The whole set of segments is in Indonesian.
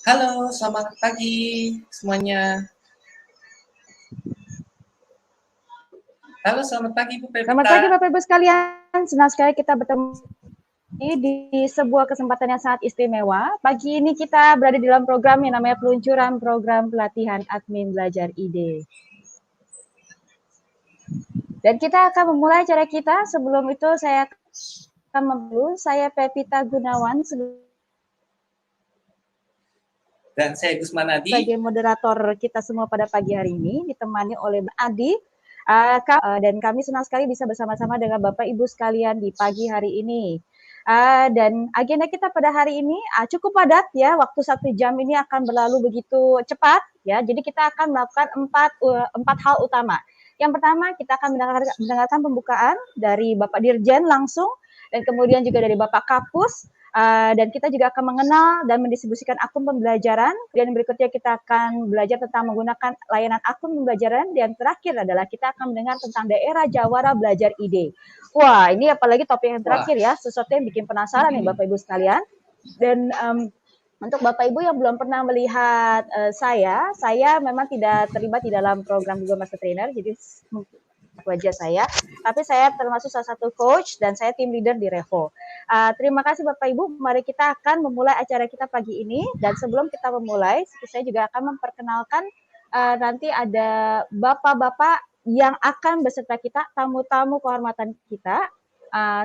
Halo, selamat pagi semuanya. Halo, selamat pagi Bu Pevita. Selamat pagi Bapak Ibu sekalian, senang sekali kita bertemu di sebuah kesempatan yang sangat istimewa. Pagi ini kita berada di dalam program yang namanya peluncuran program pelatihan admin belajar ide. Dan kita akan memulai acara kita. Sebelum itu saya Pevita Gunawan dan saya Gusman Adi sebagai moderator kita semua pada pagi hari ini, ditemani oleh Adi. Dan kami senang sekali bisa bersama-sama dengan Bapak Ibu sekalian di pagi hari ini. Dan agenda kita pada hari ini cukup padat ya, waktu 1 jam ini akan berlalu begitu cepat ya. Jadi kita akan melakukan empat hal utama. Yang pertama kita akan mendengarkan pembukaan dari Bapak Dirjen langsung, dan kemudian juga dari Bapak Kapus. Dan kita juga akan mengenal dan mendistribusikan akun pembelajaran. Dan berikutnya kita akan belajar tentang menggunakan layanan akun pembelajaran. Dan terakhir adalah kita akan mendengar tentang daerah Jawara Belajar Ide. Wah, ini apalagi topik yang terakhir ya, sesuatu yang bikin penasaran nih Bapak Ibu sekalian. Dan untuk Bapak Ibu yang belum pernah melihat saya memang tidak terlibat di dalam program Google Master Trainer, jadi wajah saya, tapi saya termasuk salah satu coach dan saya tim leader di Revo. Terima kasih Bapak Ibu, mari kita akan memulai acara kita pagi ini. Dan sebelum kita memulai, saya juga akan memperkenalkan nanti ada bapak-bapak yang akan beserta kita, tamu-tamu kehormatan kita.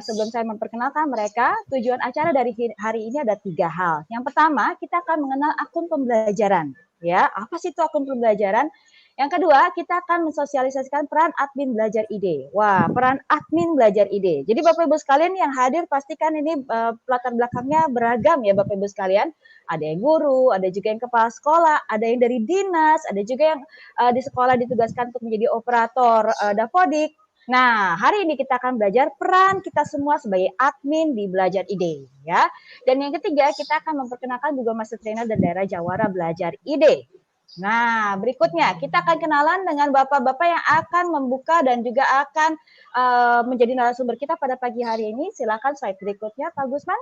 Sebelum saya memperkenalkan mereka, tujuan acara dari hari ini ada 3 hal. Yang pertama, kita akan mengenal akun pembelajaran. Ya, apa sih itu akun pembelajaran? Yang kedua, kita akan mensosialisasikan peran admin belajar ide. Wah, peran admin belajar ide. Jadi Bapak Ibu sekalian yang hadir pastikan ini latar belakangnya beragam ya Bapak Ibu sekalian. Ada yang guru, ada juga yang kepala sekolah, ada yang dari dinas, ada juga yang di sekolah ditugaskan untuk menjadi operator dapodik. Nah, hari ini kita akan belajar peran kita semua sebagai admin di belajar ide ya. Dan yang ketiga, kita akan memperkenalkan Google Master Trainer dan daerah Jawara Belajar Ide. Nah, berikutnya kita akan kenalan dengan bapak-bapak yang akan membuka dan juga akan menjadi narasumber kita pada pagi hari ini. Silakan slide berikutnya, Pak Gusman.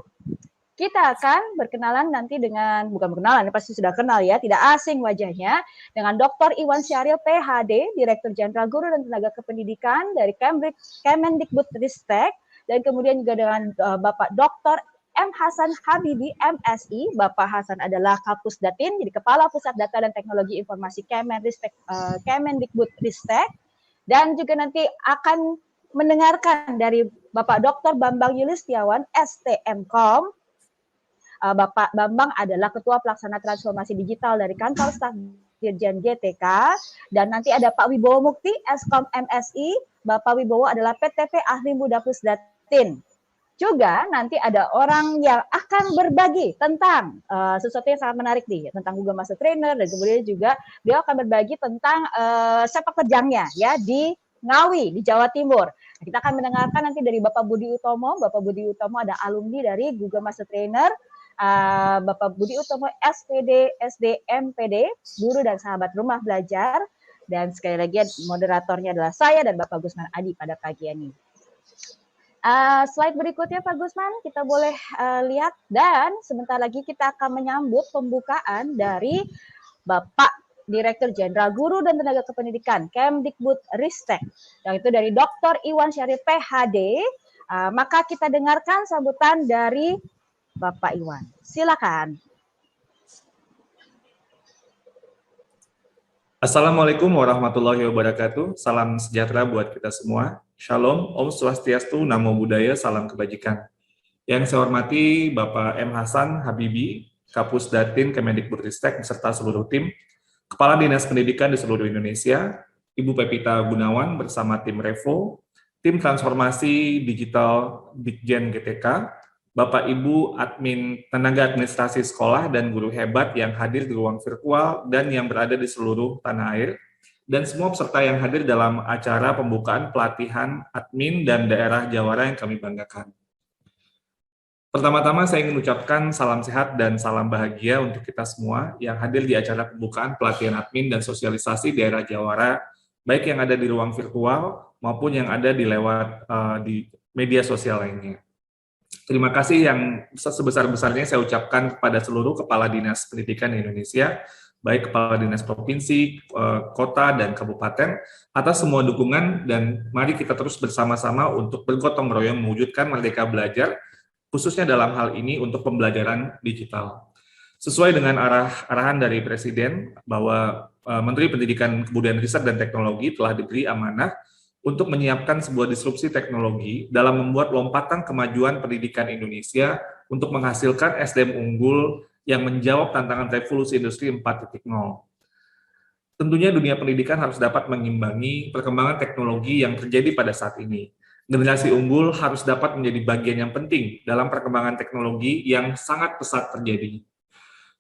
Kita akan berkenalan nanti dengan, bukan berkenalan, pasti sudah kenal ya, tidak asing wajahnya, dengan Dr. Iwan Syahril PhD, Direktur Jenderal Guru dan Tenaga Kependidikan dari Kemendikbudristek, dan kemudian juga dengan Bapak Dr. M. Hasan Habibi, MSI. Bapak Hasan adalah Kapus Datin, jadi Kepala Pusat Data dan Teknologi Informasi Kemendikbudristek. Dan juga nanti akan mendengarkan dari Bapak Dr. Bambang Yulistiawan, STMkom. Bapak Bambang adalah Ketua Pelaksana Transformasi Digital dari Kantor Staf Dirjen GTK. Dan nanti ada Pak Wibowo Mukti, Eskom MSI. Bapak Wibowo adalah PTP Ahli Muda Pusdatin. Juga nanti ada orang yang akan berbagi tentang sesuatu yang sangat menarik nih, tentang Google Master Trainer, dan kemudian juga beliau akan berbagi tentang sepak terjangnya ya di Ngawi, di Jawa Timur. Nah, kita akan mendengarkan nanti dari Bapak Budi Utomo. Bapak Budi Utomo ada alumni dari Google Master Trainer. Bapak Budi Utomo SPD, SD, MPD, guru dan sahabat rumah belajar. Dan sekali lagi moderatornya adalah saya dan Bapak Gusman Adi pada pagi ini. Slide berikutnya Pak Gusman, kita boleh lihat. Dan sebentar lagi kita akan menyambut pembukaan dari Bapak Direktur Jenderal Guru dan Tenaga Kependidikan Kemdikbudristek, yang itu dari Dr. Iwan Syahril PhD. Maka kita dengarkan sambutan dari Bapak Iwan. Silakan. Assalamualaikum warahmatullahi wabarakatuh. Salam sejahtera buat kita semua. Shalom, Om Swastiastu, Namo Buddhaya, salam kebajikan. Yang saya hormati Bapak M. Hasan Habibi, Kapus Datin Kemendikbudristek beserta seluruh tim, Kepala Dinas Pendidikan di seluruh Indonesia, Ibu Pevita Gunawan bersama tim Revo, tim Transformasi Digital Ditjen GTK, Bapak Ibu admin tenaga administrasi sekolah dan guru hebat yang hadir di ruang virtual dan yang berada di seluruh tanah air, dan semua peserta yang hadir dalam acara pembukaan pelatihan admin dan daerah Jawara yang kami banggakan. Pertama-tama saya ingin mengucapkan salam sehat dan salam bahagia untuk kita semua yang hadir di acara pembukaan pelatihan admin dan sosialisasi daerah Jawara, baik yang ada di ruang virtual maupun yang ada di media sosial lainnya. Terima kasih yang sebesar-besarnya saya ucapkan kepada seluruh kepala dinas pendidikan di Indonesia, baik kepala dinas provinsi, kota, dan kabupaten, atas semua dukungan, dan mari kita terus bersama-sama untuk bergotong royong mewujudkan Merdeka Belajar, khususnya dalam hal ini untuk pembelajaran digital. Sesuai dengan arahan dari Presiden bahwa Menteri Pendidikan, Kebudayaan, Riset, dan Teknologi telah diberi amanah untuk menyiapkan sebuah disrupsi teknologi dalam membuat lompatan kemajuan pendidikan Indonesia untuk menghasilkan SDM unggul yang menjawab tantangan revolusi industri 4.0. Tentunya dunia pendidikan harus dapat mengimbangi perkembangan teknologi yang terjadi pada saat ini. Generasi unggul harus dapat menjadi bagian yang penting dalam perkembangan teknologi yang sangat pesat terjadi.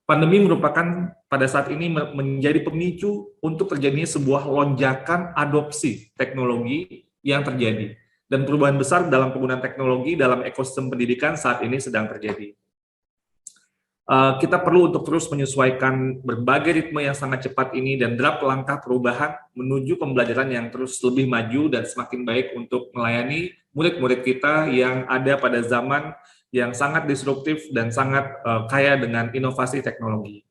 Pandemi merupakan pada saat ini menjadi pemicu untuk terjadinya sebuah lonjakan adopsi teknologi yang terjadi. Dan perubahan besar dalam penggunaan teknologi dalam ekosistem pendidikan saat ini sedang terjadi. Kita perlu untuk terus menyesuaikan berbagai ritme yang sangat cepat ini dan draft langkah perubahan menuju pembelajaran yang terus lebih maju dan semakin baik untuk melayani murid-murid kita yang ada pada zaman yang sangat disruptif dan sangat kaya dengan inovasi teknologi.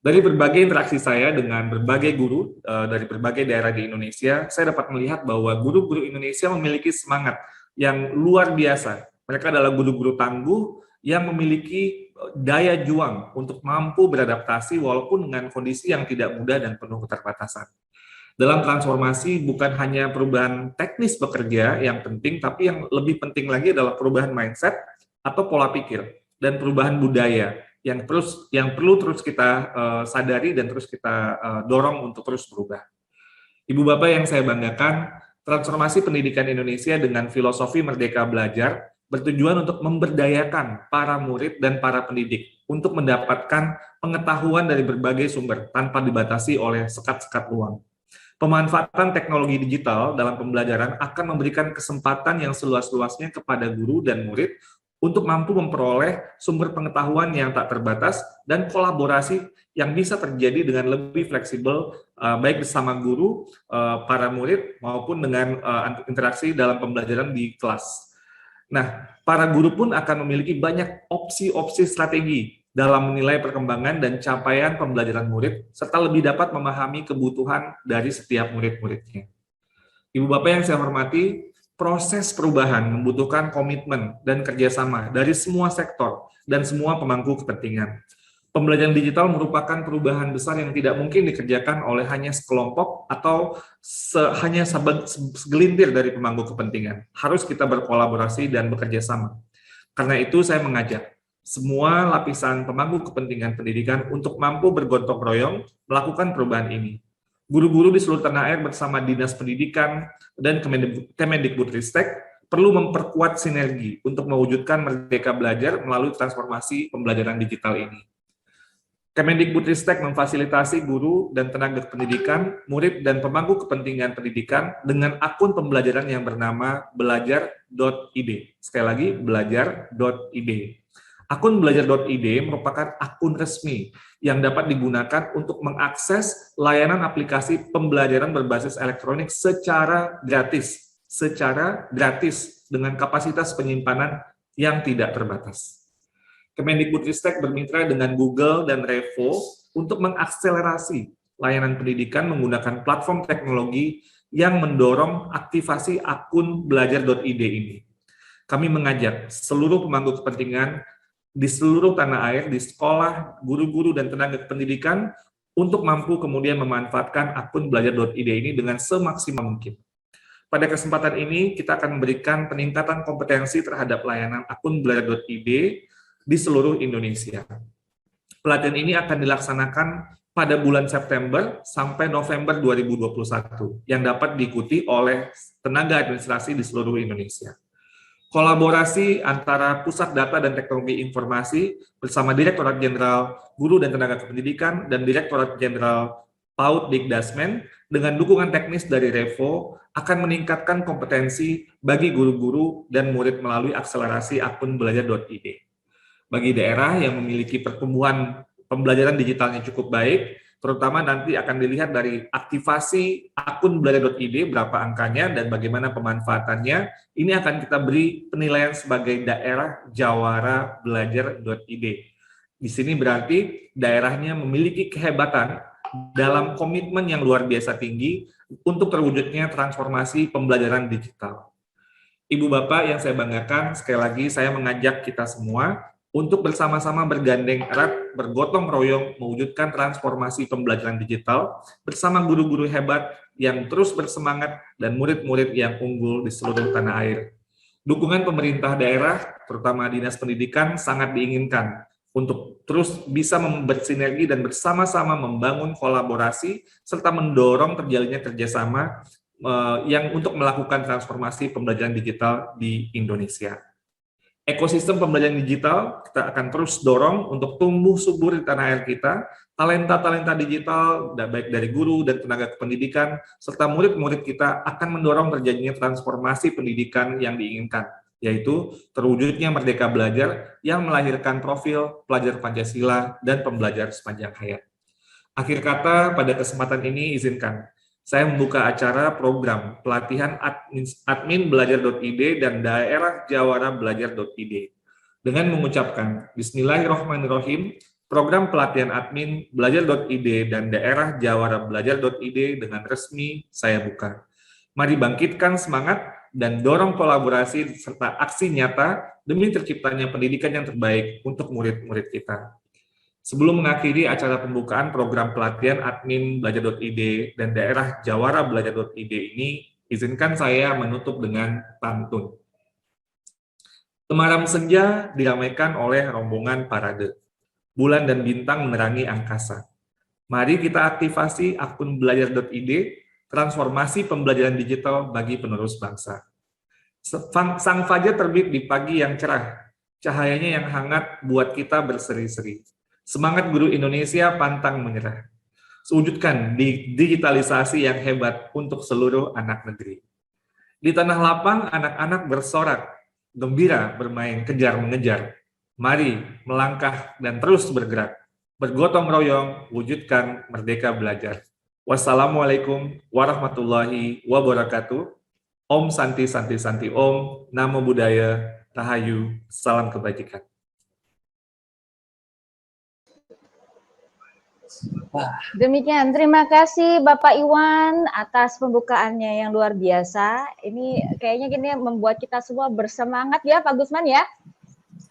Dari berbagai interaksi saya dengan berbagai guru dari berbagai daerah di Indonesia, saya dapat melihat bahwa guru-guru Indonesia memiliki semangat yang luar biasa. Mereka adalah guru-guru tangguh yang memiliki daya juang untuk mampu beradaptasi walaupun dengan kondisi yang tidak mudah dan penuh keterbatasan. Dalam transformasi bukan hanya perubahan teknis bekerja yang penting, tapi yang lebih penting lagi adalah perubahan mindset atau pola pikir dan perubahan budaya yang perlu terus kita sadari dan terus kita dorong untuk terus berubah. Ibu Bapak yang saya banggakan, transformasi pendidikan Indonesia dengan filosofi Merdeka Belajar bertujuan untuk memberdayakan para murid dan para pendidik untuk mendapatkan pengetahuan dari berbagai sumber tanpa dibatasi oleh sekat-sekat ruang. Pemanfaatan teknologi digital dalam pembelajaran akan memberikan kesempatan yang seluas-luasnya kepada guru dan murid untuk mampu memperoleh sumber pengetahuan yang tak terbatas dan kolaborasi yang bisa terjadi dengan lebih fleksibel, baik bersama guru, para murid, maupun dengan interaksi dalam pembelajaran di kelas. Nah, para guru pun akan memiliki banyak opsi-opsi strategi dalam menilai perkembangan dan capaian pembelajaran murid, serta lebih dapat memahami kebutuhan dari setiap murid-muridnya. Ibu Bapak yang saya hormati, proses perubahan membutuhkan komitmen dan kerjasama dari semua sektor dan semua pemangku kepentingan. Pembelajaran digital merupakan perubahan besar yang tidak mungkin dikerjakan oleh hanya sekelompok atau hanya segelintir dari pemangku kepentingan. Harus kita berkolaborasi dan bekerja sama. Karena itu saya mengajak semua lapisan pemangku kepentingan pendidikan untuk mampu bergotong royong melakukan perubahan ini. Guru-guru di seluruh tanah air bersama Dinas Pendidikan dan Kemendikbudristek perlu memperkuat sinergi untuk mewujudkan Merdeka Belajar melalui transformasi pembelajaran digital ini. Kemendikbudristek memfasilitasi guru dan tenaga pendidikan, murid dan pemangku kepentingan pendidikan dengan akun pembelajaran yang bernama belajar.id. Sekali lagi, belajar.id. Akun belajar.id merupakan akun resmi yang dapat digunakan untuk mengakses layanan aplikasi pembelajaran berbasis elektronik secara gratis dengan kapasitas penyimpanan yang tidak terbatas. Kemendikbudristek bermitra dengan Google dan Revo untuk mengakselerasi layanan pendidikan menggunakan platform teknologi yang mendorong aktivasi akun belajar.id ini. Kami mengajak seluruh pemangku kepentingan di seluruh tanah air, di sekolah, guru-guru, dan tenaga pendidikan untuk mampu kemudian memanfaatkan akun belajar.id ini dengan semaksimal mungkin. Pada kesempatan ini, kita akan memberikan peningkatan kompetensi terhadap layanan akun belajar.id di seluruh Indonesia. Pelatihan ini akan dilaksanakan pada bulan September sampai November 2021, yang dapat diikuti oleh tenaga administrasi di seluruh Indonesia. Kolaborasi antara Pusat Data dan Teknologi Informasi bersama Direktorat Jenderal Guru dan Tenaga Kependidikan dan Direktorat Jenderal PAUD Dikdasmen dengan dukungan teknis dari Revo akan meningkatkan kompetensi bagi guru-guru dan murid melalui akselerasi akun belajar.id. Bagi daerah yang memiliki pertumbuhan pembelajaran digitalnya cukup baik, terutama nanti akan dilihat dari aktivasi akun belajar.id, berapa angkanya dan bagaimana pemanfaatannya. Ini akan kita beri penilaian sebagai daerah jawara belajar.id. Di sini berarti daerahnya memiliki kehebatan dalam komitmen yang luar biasa tinggi untuk terwujudnya transformasi pembelajaran digital. Ibu Bapak yang saya banggakan, sekali lagi saya mengajak kita semua untuk bersama-sama bergandeng erat, bergotong royong mewujudkan transformasi pembelajaran digital bersama guru-guru hebat yang terus bersemangat dan murid-murid yang unggul di seluruh tanah air. Dukungan pemerintah daerah, terutama Dinas Pendidikan, sangat diinginkan untuk terus bisa bersinergi dan bersama-sama membangun kolaborasi serta mendorong terjalinnya kerjasama yang untuk melakukan transformasi pembelajaran digital di Indonesia. Ekosistem pembelajaran digital kita akan terus dorong untuk tumbuh subur di tanah air kita, talenta-talenta digital, baik dari guru dan tenaga kependidikan, serta murid-murid kita akan mendorong terjadinya transformasi pendidikan yang diinginkan, yaitu terwujudnya Merdeka Belajar yang melahirkan profil pelajar Pancasila dan pembelajar sepanjang hayat. Akhir kata, pada kesempatan ini izinkan saya membuka acara program pelatihan admin belajar.id dan daerah jawara belajar.id dengan mengucapkan Bismillahirrahmanirrahim, program pelatihan admin belajar.id dan daerah jawara belajar.id dengan resmi saya buka. Mari bangkitkan semangat dan dorong kolaborasi serta aksi nyata demi terciptanya pendidikan yang terbaik untuk murid-murid kita. Sebelum mengakhiri acara pembukaan program pelatihan admin belajar.id dan daerah jawara belajar.id ini, izinkan saya menutup dengan pantun. Temaram senja diramaikan oleh rombongan parade. Bulan dan bintang menerangi angkasa. Mari kita aktifasi akun belajar.id, transformasi pembelajaran digital bagi penerus bangsa. Sang fajar terbit di pagi yang cerah, cahayanya yang hangat buat kita berseri-seri. Semangat guru Indonesia pantang menyerah. Sewujudkan digitalisasi yang hebat untuk seluruh anak negeri. Di tanah lapang, anak-anak bersorak, gembira bermain kejar-mengejar. Mari melangkah dan terus bergerak. Bergotong royong, wujudkan Merdeka Belajar. Wassalamualaikum warahmatullahi wabarakatuh. Om Santi Santi Santi Om, Namo Buddhaya, Rahayu, salam kebajikan. Demikian, terima kasih Bapak Iwan atas pembukaannya yang luar biasa. Ini kayaknya gini membuat kita semua bersemangat ya Pak Gusman ya?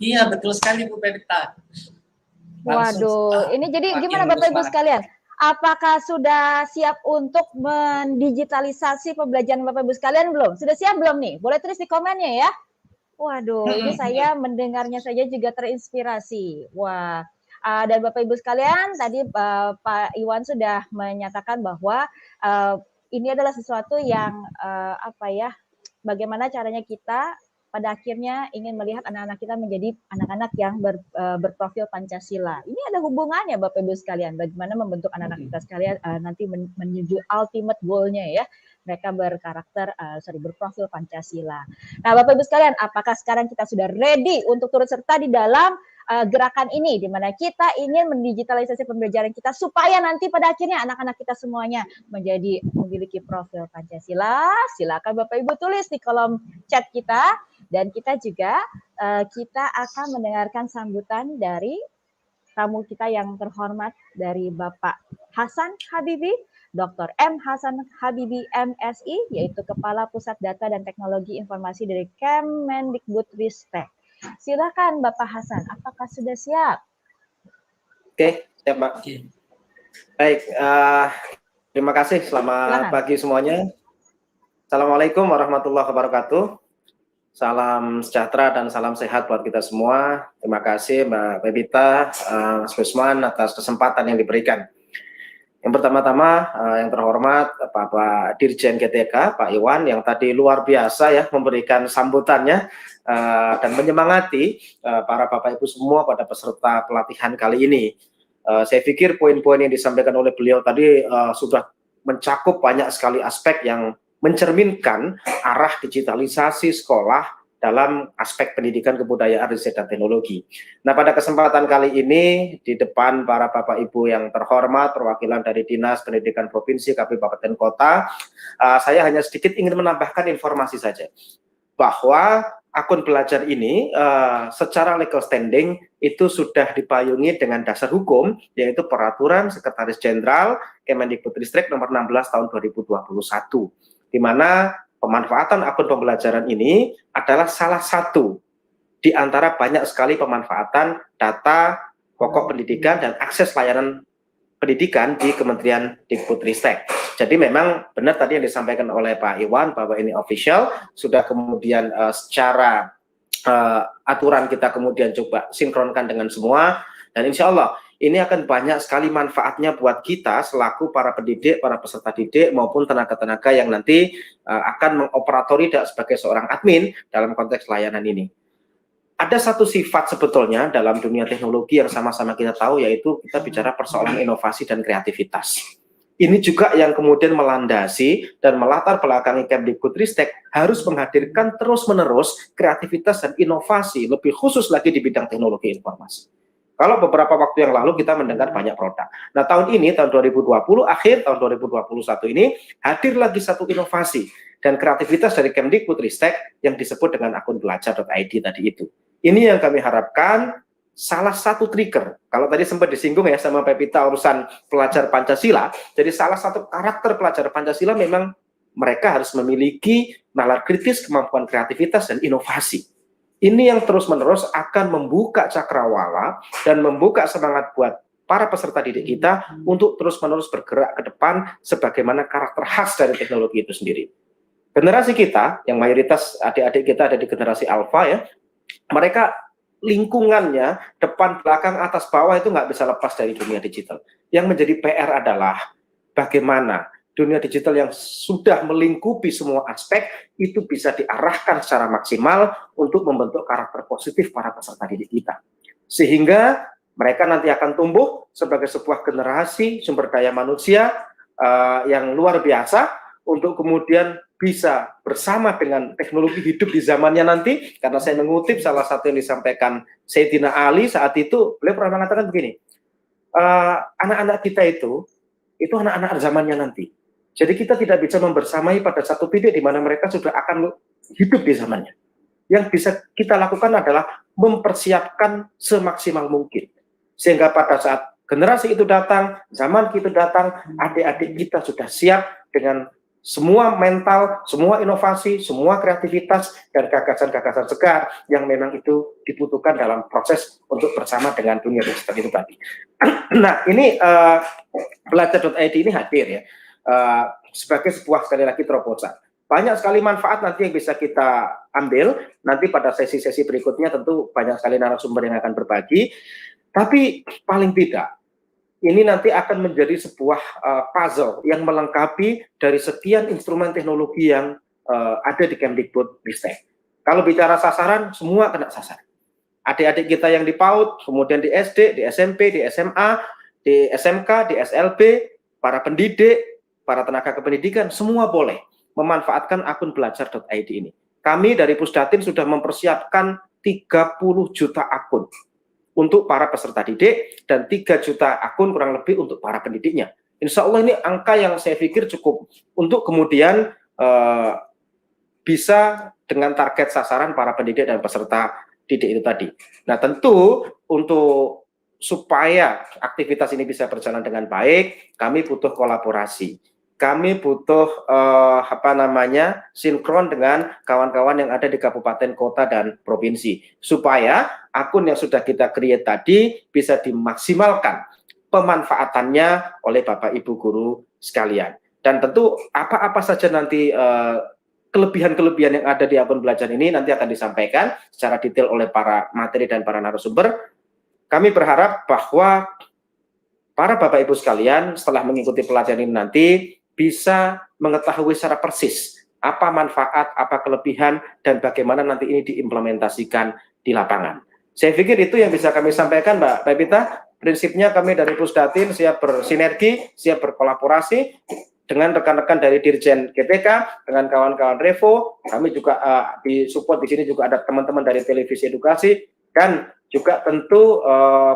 Iya, betul sekali Bu Pevita. Waduh, ini jadi gimana Bapak Ibu sekalian? Apakah sudah siap untuk mendigitalisasi pembelajaran Bapak Ibu sekalian belum? Sudah siap belum nih? Boleh tulis di komennya ya. Waduh, ini saya mendengarnya saja juga terinspirasi. Wah. Dan Bapak Ibu sekalian, tadi Pak Iwan sudah menyatakan bahwa ini adalah sesuatu yang bagaimana caranya kita pada akhirnya ingin melihat anak-anak kita menjadi anak-anak yang berprofil Pancasila. Ini ada hubungannya Bapak Ibu sekalian, bagaimana membentuk anak-anak kita sekalian nanti menuju ultimate goal-nya ya. Mereka berprofil Pancasila. Nah, Bapak Ibu sekalian, apakah sekarang kita sudah ready untuk turut serta di dalam gerakan ini, di mana kita ingin mendigitalisasi pembelajaran kita supaya nanti pada akhirnya anak-anak kita semuanya memiliki profil Pancasila? Silakan Bapak Ibu tulis di kolom chat kita, dan kita juga kita akan mendengarkan sambutan dari tamu kita yang terhormat dari Bapak Hasan Habibi, Dr. M. Hasan Habibi MSI, yaitu Kepala Pusat Data dan Teknologi Informasi dari Kemendikbudristek. Silakan Bapak Hasan, apakah sudah siap? Oke, siap Mbak. Baik, terima kasih. Selamat pagi semuanya. Assalamualaikum warahmatullahi wabarakatuh. Salam sejahtera dan salam sehat buat kita semua. Terima kasih Mbak Pevita, Mas Gusman atas kesempatan yang diberikan. Yang pertama-tama yang terhormat Bapak Dirjen GTK, Pak Iwan, yang tadi luar biasa ya memberikan sambutannya dan menyemangati para Bapak Ibu semua pada peserta pelatihan kali ini. Saya pikir poin-poin yang disampaikan oleh beliau tadi sudah mencakup banyak sekali aspek yang mencerminkan arah digitalisasi sekolah dalam aspek pendidikan, kebudayaan, riset, dan teknologi. Nah, pada kesempatan kali ini, di depan para Bapak Ibu yang terhormat, perwakilan dari Dinas Pendidikan Provinsi, Kabupaten, Kota, saya hanya sedikit ingin menambahkan informasi saja, bahwa akun belajar ini secara legal standing itu sudah dipayungi dengan dasar hukum, yaitu Peraturan Sekretaris Jenderal Kemendikbudristek nomor 16 tahun 2021, di mana pemanfaatan akun pembelajaran ini adalah salah satu di antara banyak sekali pemanfaatan data pokok pendidikan dan akses layanan pendidikan di Kementerian Dikbudristek. Jadi memang benar tadi yang disampaikan oleh Pak Iwan bahwa ini official, sudah kemudian secara aturan kita kemudian coba sinkronkan dengan semua, dan insya Allah ini akan banyak sekali manfaatnya buat kita selaku para pendidik, para peserta didik, maupun tenaga-tenaga yang nanti akan mengoperatori sebagai seorang admin dalam konteks layanan ini. Ada satu sifat sebetulnya dalam dunia teknologi yang sama-sama kita tahu, yaitu kita bicara persoalan inovasi dan kreativitas. Ini juga yang kemudian melandasi dan melatar belakangi Kemdikbudristek harus menghadirkan terus-menerus kreativitas dan inovasi, lebih khusus lagi di bidang teknologi informasi. Kalau beberapa waktu yang lalu kita mendengar banyak produk. Nah, tahun ini, tahun 2020, akhir tahun 2021 ini, hadir lagi satu inovasi dan kreativitas dari Kemdikbudristek yang disebut dengan akun belajar.id tadi itu. Ini yang kami harapkan salah satu trigger. Kalau tadi sempat disinggung ya sama Pepita urusan pelajar Pancasila, jadi salah satu karakter pelajar Pancasila memang mereka harus memiliki nalar kritis, kemampuan kreativitas, dan inovasi. Ini yang terus-menerus akan membuka cakrawala dan membuka semangat buat para peserta didik kita untuk terus-menerus bergerak ke depan sebagaimana karakter khas dari teknologi itu sendiri. Generasi kita, yang mayoritas adik-adik kita ada di generasi alfa ya, mereka lingkungannya, depan, belakang, atas, bawah itu nggak bisa lepas dari dunia digital. Yang menjadi PR adalah bagaimana dunia digital yang sudah melingkupi semua aspek itu bisa diarahkan secara maksimal untuk membentuk karakter positif para peserta didik kita. Sehingga mereka nanti akan tumbuh sebagai sebuah generasi sumber daya manusia yang luar biasa untuk kemudian bisa bersama dengan teknologi hidup di zamannya nanti. Karena saya mengutip salah satu yang disampaikan Sayyidina Ali saat itu, beliau pernah mengatakan begini, anak-anak kita itu anak-anak zamannya nanti. Jadi kita tidak bisa membersamai pada satu titik di mana mereka sudah akan hidup di zamannya. Yang bisa kita lakukan adalah mempersiapkan semaksimal mungkin. Sehingga pada saat generasi itu datang, zaman itu datang, adik-adik kita sudah siap dengan semua mental, semua inovasi, semua kreativitas, dan gagasan-gagasan segar yang memang itu dibutuhkan dalam proses untuk bersama dengan dunia digital itu tadi. Nah, ini belajar.id ini hadir ya. Sebagai sebuah, sekali lagi, terobosan. Banyak sekali manfaat nanti yang bisa kita ambil. Nanti pada sesi-sesi berikutnya tentu banyak sekali narasumber yang akan berbagi. Tapi paling tidak, ini nanti akan menjadi sebuah puzzle yang melengkapi dari sekian instrumen teknologi yang ada di Kemdikbudristek. Kalau bicara sasaran, semua kena sasaran. Adik-adik kita yang di PAUD, kemudian di SD, di SMP, di SMA, di SMK, di SLB, para pendidik, para tenaga kependidikan, semua boleh memanfaatkan akun belajar.id ini. Kami dari Pusdatin sudah mempersiapkan 30 juta akun untuk para peserta didik dan 3 juta akun kurang lebih untuk para pendidiknya. Insya Allah ini angka yang saya pikir cukup untuk kemudian bisa dengan target sasaran para pendidik dan peserta didik itu tadi. Nah, tentu untuk supaya aktivitas ini bisa berjalan dengan baik, kami butuh kolaborasi. Kami butuh sinkron dengan kawan-kawan yang ada di kabupaten, kota, dan provinsi, supaya akun yang sudah kita create tadi bisa dimaksimalkan pemanfaatannya oleh Bapak Ibu guru sekalian. Dan tentu apa-apa saja nanti kelebihan-kelebihan yang ada di akun belajar ini nanti akan disampaikan secara detail oleh para materi dan para narasumber. Kami berharap bahwa para Bapak Ibu sekalian setelah mengikuti pelajaran ini nanti bisa mengetahui secara persis apa manfaat, apa kelebihan, dan bagaimana nanti ini diimplementasikan di lapangan. Saya pikir itu yang bisa kami sampaikan, Mbak Pepita. Prinsipnya kami dari Pusdatin siap bersinergi, siap berkolaborasi, dengan rekan-rekan dari Dirjen GPK, dengan kawan-kawan Revo, kami juga disupport di sini juga ada teman-teman dari Televisi Edukasi, dan juga tentu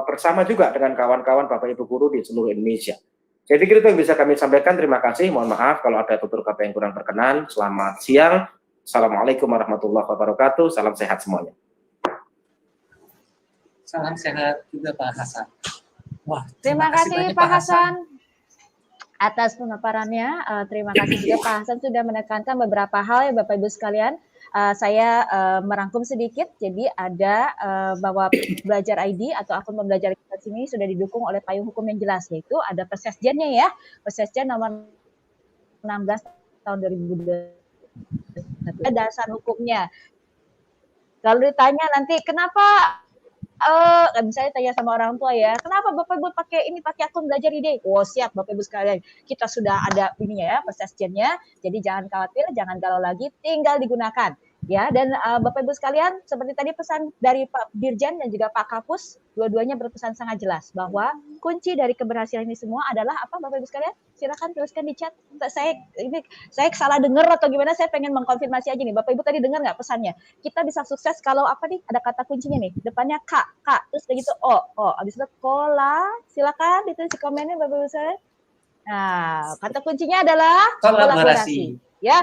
bersama juga dengan kawan-kawan Bapak Ibu guru di seluruh Indonesia. Saya pikir itu yang bisa kami sampaikan. Terima kasih. Mohon maaf kalau ada tutur kata yang kurang berkenan. Selamat siang. Assalamualaikum warahmatullahi wabarakatuh. Salam sehat semuanya. Salam sehat juga Pak Hasan. Wah, Terima kasih banyak, Pak Hasan atas pemaparannya. Terima kasih juga Pak Hasan sudah menekankan beberapa hal ya Bapak Ibu sekalian. Saya merangkum sedikit. Jadi ada bahwa Belajar ID atau akun pembelajaran kita sini sudah didukung oleh payung hukum yang jelas, yaitu ada Persesjennya ya, Persesjen nomor 16 tahun 2021. Dasar hukumnya. Lalu ditanya nanti kenapa misalnya tanya sama orang tua ya, kenapa Bapak Ibu pakai akun Belajar ID? Oh siap Bapak Ibu sekalian, kita sudah ada ininya ya, Persesjennya, jadi jangan khawatir, jangan galau lagi, tinggal digunakan. Ya, dan Bapak Ibu sekalian, seperti tadi pesan dari Pak Dirjen dan juga Pak Kapus, dua-duanya berpesan sangat jelas bahwa kunci dari keberhasilan ini semua adalah apa Bapak Ibu sekalian? Silakan tuliskan di chat. Saya salah dengar atau gimana? Saya pengen mengkonfirmasi aja nih. Bapak Ibu tadi dengar nggak pesannya? Kita bisa sukses kalau apa nih? Ada kata kuncinya nih. Depannya K, terus begitu O. Abis itu kola. Silakan ditulis di komennya Bapak Ibu sekalian. Nah, kata kuncinya adalah kolaborasi. Ya.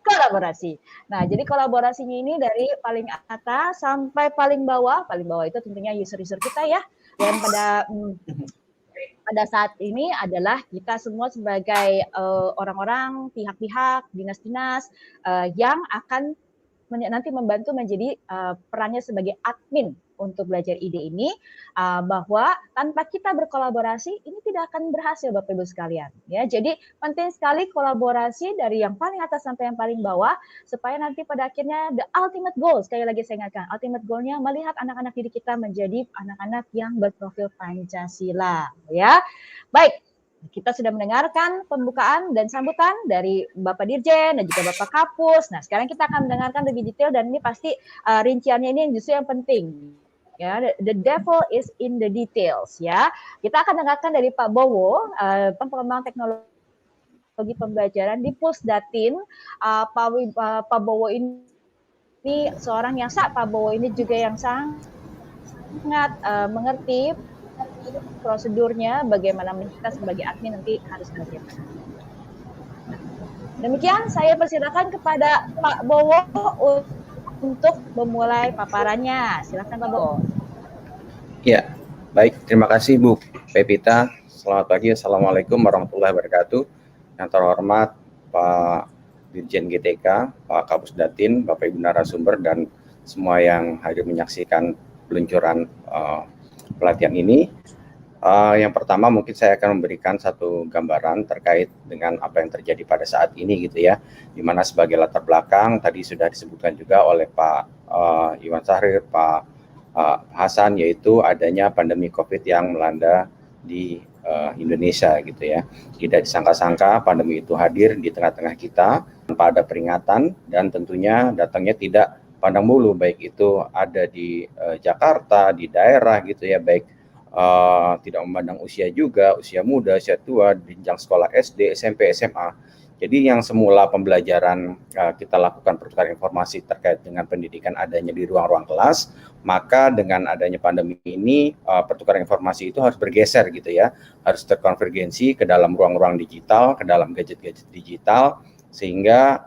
Kolaborasi. Nah, jadi kolaborasinya ini dari paling atas sampai paling bawah. Paling bawah itu tentunya user-user kita ya. Dan pada saat ini adalah kita semua sebagai orang-orang, pihak-pihak, dinas-dinas yang akan nanti membantu menjadi perannya sebagai admin untuk Belajar ID ini, bahwa tanpa kita berkolaborasi ini tidak akan berhasil Bapak Ibu sekalian ya. Jadi penting sekali kolaborasi dari yang paling atas sampai yang paling bawah, supaya nanti pada akhirnya the ultimate goal, sekali lagi saya ingatkan, ultimate goalnya melihat anak-anak didik kita menjadi anak-anak yang berprofil Pancasila ya. Baik, kita sudah mendengarkan pembukaan dan sambutan dari Bapak Dirjen dan juga Bapak Kapus. Nah, sekarang kita akan mendengarkan lebih detail, dan ini pasti rinciannya ini yang justru yang penting. Ya, the devil is in the details ya. Kita akan dengarkan dari Pak Bowo, pengembangan teknologi pembelajaran di Pusdatin. Pak Bowo ini seorang yang Pak Bowo ini juga yang sangat mengerti prosedurnya, bagaimana kita sebagai admin nanti harus bagaimana. Demikian saya persilakan kepada Pak Bowo untuk memulai paparannya. Silakan Pak Bowo. Ya, baik. Terima kasih Bu Pepita. Selamat pagi. Assalamualaikum warahmatullahi wabarakatuh. Yang terhormat Pak Dirjen GTK, Pak Kapus Datin, Bapak Ibu narasumber, dan semua yang hadir menyaksikan peluncuran pelatihan ini. Yang pertama mungkin saya akan memberikan satu gambaran terkait dengan apa yang terjadi pada saat ini gitu ya, di mana sebagai latar belakang tadi sudah disebutkan juga oleh Pak Iwan Sahrir, Pak Hasan, yaitu adanya pandemi COVID yang melanda di Indonesia gitu ya. Tidak disangka-sangka pandemi itu hadir di tengah-tengah kita tanpa ada peringatan, dan tentunya datangnya tidak pandang bulu, baik itu ada di Jakarta, di daerah gitu ya, baik tidak memandang usia juga, usia muda, usia tua, jenjang sekolah SD, SMP, SMA. Jadi yang semula pembelajaran kita lakukan pertukaran informasi terkait dengan pendidikan adanya di ruang-ruang kelas, maka dengan adanya pandemi ini pertukaran informasi itu harus bergeser gitu ya, harus terkonvergensi ke dalam ruang-ruang digital, ke dalam gadget-gadget digital, sehingga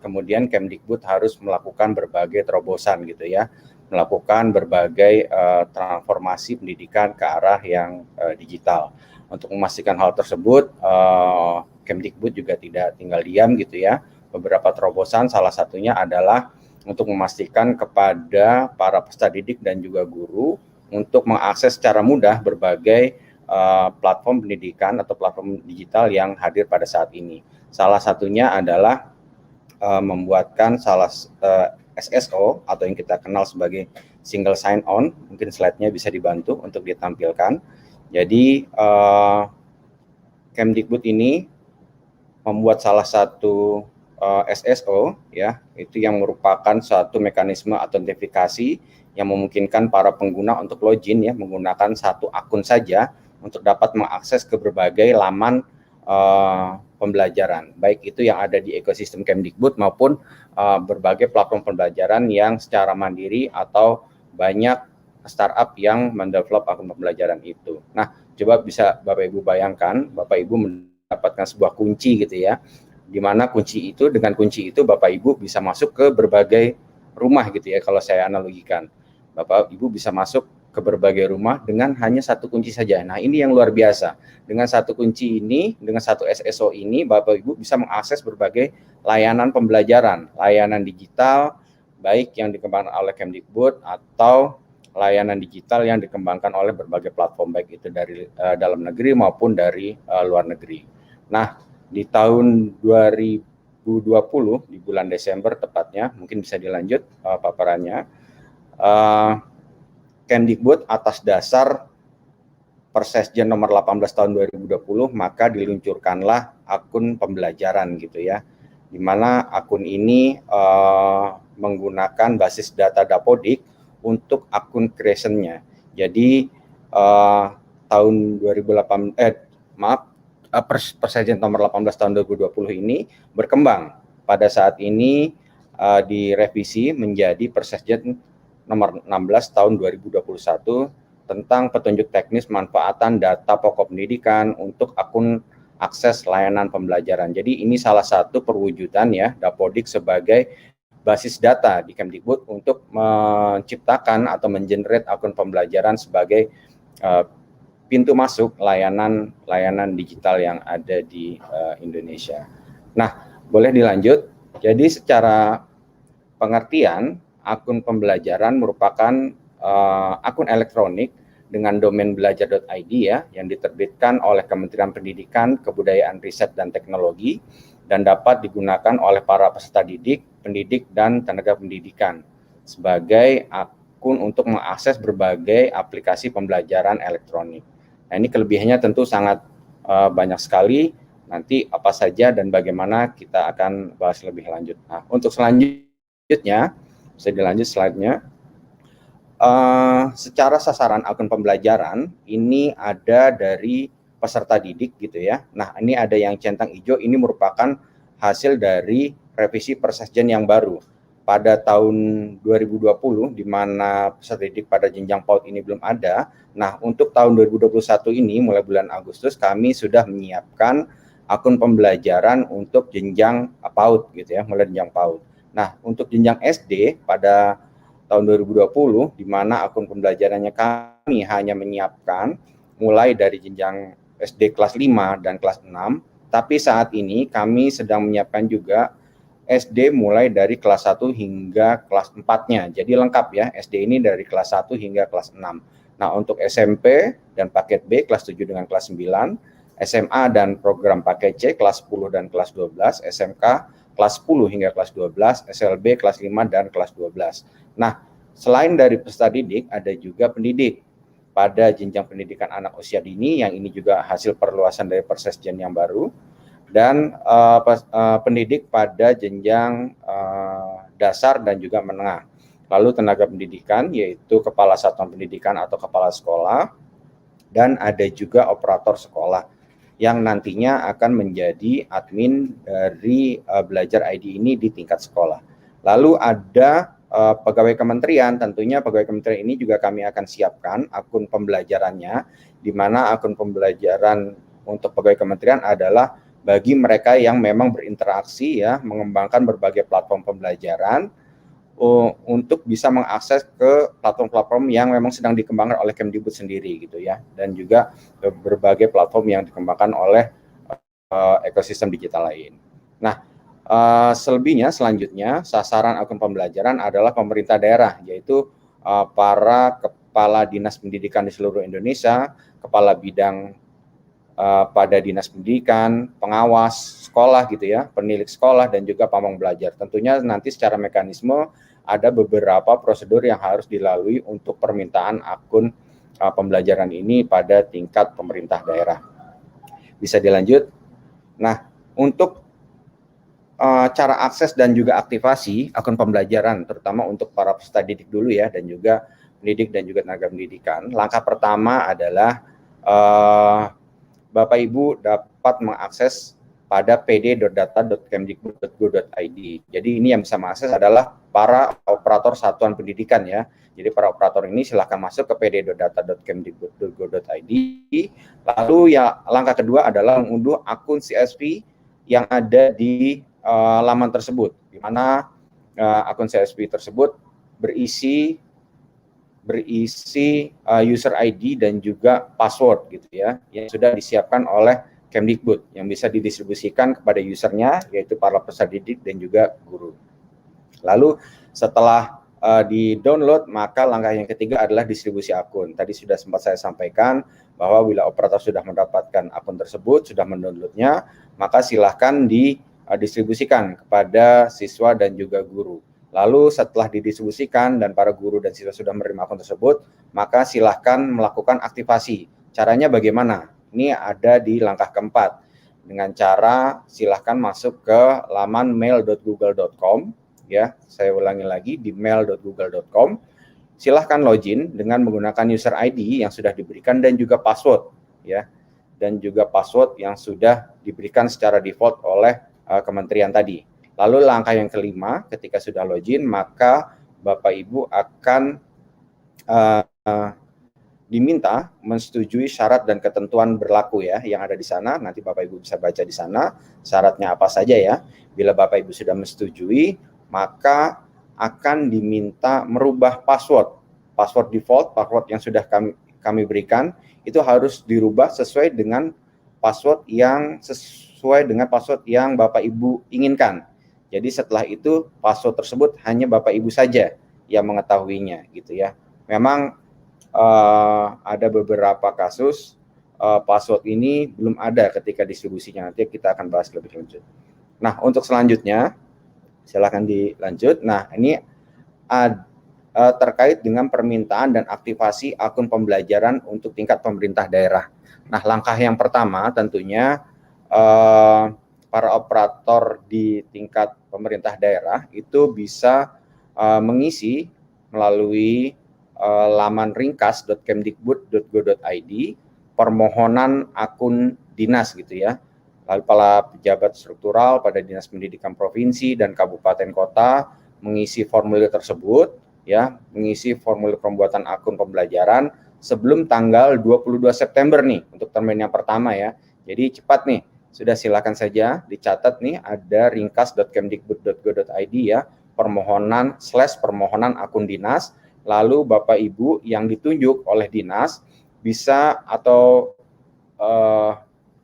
kemudian Kemdikbud harus melakukan berbagai terobosan gitu ya, melakukan berbagai transformasi pendidikan ke arah yang digital. Untuk memastikan hal tersebut, Kemdikbud juga tidak tinggal diam gitu ya. Beberapa terobosan, salah satunya adalah untuk memastikan kepada para peserta didik dan juga guru untuk mengakses secara mudah berbagai platform pendidikan atau platform digital yang hadir pada saat ini. Salah satunya adalah membuatkan SSO atau yang kita kenal sebagai single sign on. Mungkin slide-nya bisa dibantu untuk ditampilkan. Jadi Kemdikbud ini membuat salah satu SSO ya, itu yang merupakan suatu mekanisme autentifikasi yang memungkinkan para pengguna untuk login ya, menggunakan satu akun saja untuk dapat mengakses ke berbagai laman pembelajaran, baik itu yang ada di ekosistem Kemdikbud maupun berbagai platform pembelajaran yang secara mandiri atau banyak startup yang mendevelop akun pembelajaran itu. Nah, coba bisa Bapak Ibu bayangkan, Bapak Ibu mendapatkan sebuah kunci gitu ya, di mana dengan kunci itu Bapak Ibu bisa masuk ke berbagai rumah gitu ya, kalau saya analogikan. Bapak Ibu bisa masuk ke berbagai rumah dengan hanya satu kunci saja. Nah, ini yang luar biasa. Dengan satu kunci ini, dengan satu SSO ini, Bapak Ibu bisa mengakses berbagai layanan pembelajaran, layanan digital, baik yang dikembangkan oleh Kemdikbud atau layanan digital yang dikembangkan oleh berbagai platform, baik itu dari dalam negeri maupun dari luar negeri. Nah, di tahun 2020, di bulan Desember tepatnya, mungkin bisa dilanjut paparannya, Kemdikbud atas dasar Persesjen nomor 18 tahun 2020 maka diluncurkanlah akun pembelajaran gitu ya, di mana akun ini menggunakan basis data Dapodik untuk akun creation-nya. Jadi tahun 2008 Persesjen nomor 18 tahun 2020 ini berkembang. Pada saat ini direvisi menjadi Persesjen nomor 16 tahun 2021 tentang petunjuk teknis manfaatan data pokok pendidikan untuk akun akses layanan pembelajaran. Jadi ini salah satu perwujudan ya Dapodik sebagai basis data di Kemdikbud untuk menciptakan atau mengenerate akun pembelajaran sebagai pintu masuk layanan digital yang ada di Indonesia. Nah, boleh dilanjut. Jadi secara pengertian, akun pembelajaran merupakan akun elektronik dengan domain belajar.id ya, yang diterbitkan oleh Kementerian Pendidikan, Kebudayaan, Riset, dan Teknologi dan dapat digunakan oleh para peserta didik, pendidik, dan tenaga pendidikan sebagai akun untuk mengakses berbagai aplikasi pembelajaran elektronik. Nah, ini kelebihannya tentu sangat banyak sekali. Nanti apa saja dan bagaimana kita akan bahas lebih lanjut. Nah, untuk selanjutnya, bisa dilanjut slide-nya. Secara sasaran akun pembelajaran ini ada dari peserta didik gitu ya. Nah, ini ada yang centang hijau, ini merupakan hasil dari revisi Persesjen yang baru pada tahun 2020 di mana peserta didik pada jenjang PAUD ini belum ada. Nah, untuk tahun 2021 ini mulai bulan Agustus kami sudah menyiapkan akun pembelajaran untuk jenjang PAUD gitu ya, mulai jenjang PAUD. Nah, untuk jenjang SD pada tahun 2020, di mana akun pembelajarannya kami hanya menyiapkan mulai dari jenjang SD kelas 5 dan kelas 6, tapi saat ini kami sedang menyiapkan juga SD mulai dari kelas 1 hingga kelas 4-nya. Jadi lengkap ya, SD ini dari kelas 1 hingga kelas 6. Nah, untuk SMP dan paket B kelas 7 dengan kelas 9, SMA dan program paket C kelas 10 dan kelas 12, SMK kelas 10 hingga kelas 12, SLB kelas 5 dan kelas 12. Nah, selain dari peserta didik, ada juga pendidik pada jenjang pendidikan anak usia dini, yang ini juga hasil perluasan dari Persesjen yang baru, dan pendidik pada jenjang dasar dan juga menengah. Lalu tenaga pendidikan, yaitu kepala satuan pendidikan atau kepala sekolah, dan ada juga operator sekolah yang nantinya akan menjadi admin dari Belajar ID ini di tingkat sekolah. Lalu ada pegawai kementerian, tentunya pegawai kementerian ini juga kami akan siapkan akun pembelajarannya, di mana akun pembelajaran untuk pegawai kementerian adalah bagi mereka yang memang berinteraksi ya, mengembangkan berbagai platform pembelajaran untuk bisa mengakses ke platform-platform yang memang sedang dikembangkan oleh Kemdikbud sendiri gitu ya, dan juga berbagai platform yang dikembangkan oleh ekosistem digital lain. Nah, selebihnya selanjutnya sasaran akun pembelajaran adalah pemerintah daerah, yaitu para kepala dinas pendidikan di seluruh Indonesia, kepala bidang pada dinas pendidikan, pengawas sekolah gitu ya, penilik sekolah, dan juga pamong belajar. Tentunya nanti secara mekanisme ada beberapa prosedur yang harus dilalui untuk permintaan akun pembelajaran ini pada tingkat pemerintah daerah. Bisa dilanjut. Nah, untuk cara akses dan juga aktivasi akun pembelajaran, terutama untuk para peserta didik dulu ya, dan juga pendidik dan juga tenaga pendidikan. Langkah pertama adalah Bapak Ibu dapat mengakses pada pd.data.kemdikbud.go.id. Jadi ini yang bisa mengakses adalah para operator satuan pendidikan ya. Jadi para operator ini silahkan masuk ke pd.data.kemdikbud.go.id. Lalu ya langkah kedua adalah mengunduh akun CSP yang ada di laman tersebut, di mana akun CSP tersebut berisi user ID dan juga password gitu ya, yang sudah disiapkan oleh Kemdikbud yang bisa didistribusikan kepada usernya, yaitu para peserta didik dan juga guru. Lalu setelah di-download, maka langkah yang ketiga adalah distribusi akun. Tadi sudah sempat saya sampaikan bahwa bila operator sudah mendapatkan akun tersebut, sudah mendownloadnya, maka silahkan didistribusikan kepada siswa dan juga guru. Lalu setelah didistribusikan dan para guru dan siswa sudah menerima akun tersebut, maka silahkan melakukan aktivasi. Caranya bagaimana? Ini ada di langkah keempat. Dengan cara silahkan masuk ke laman mail.google.com. Ya, saya ulangi lagi di mail.google.com. Silahkan login dengan menggunakan user ID yang sudah diberikan dan juga password. Ya, dan juga password yang sudah diberikan secara default oleh kementerian tadi. Lalu langkah yang kelima, ketika sudah login, maka Bapak Ibu akan diminta menyetujui syarat dan ketentuan berlaku ya yang ada di sana. Nanti Bapak Ibu bisa baca di sana syaratnya apa saja ya. Bila Bapak Ibu sudah menyetujui, maka akan diminta merubah password default, password yang sudah kami berikan itu harus dirubah sesuai dengan password yang Bapak Ibu inginkan. Jadi setelah itu password tersebut hanya Bapak Ibu saja yang mengetahuinya gitu ya. Memang ada beberapa kasus password ini belum ada ketika distribusinya, nanti kita akan bahas lebih lanjut. Nah, untuk selanjutnya silakan dilanjut. Nah, ini terkait dengan permintaan dan aktivasi akun pembelajaran untuk tingkat pemerintah daerah. Nah, langkah yang pertama tentunya para operator di tingkat pemerintah daerah itu bisa mengisi melalui laman ringkas.kemdikbud.go.id permohonan akun dinas gitu ya. Lalu para pejabat struktural pada Dinas Pendidikan Provinsi dan Kabupaten Kota mengisi formulir tersebut ya, mengisi formulir pembuatan akun pembelajaran sebelum tanggal 22 September nih untuk termin yang pertama ya. Jadi cepat nih. Sudah silakan saja dicatat nih ada ringkas.kemdikbud.go.id ya, permohonan akun dinas, lalu Bapak Ibu yang ditunjuk oleh dinas bisa atau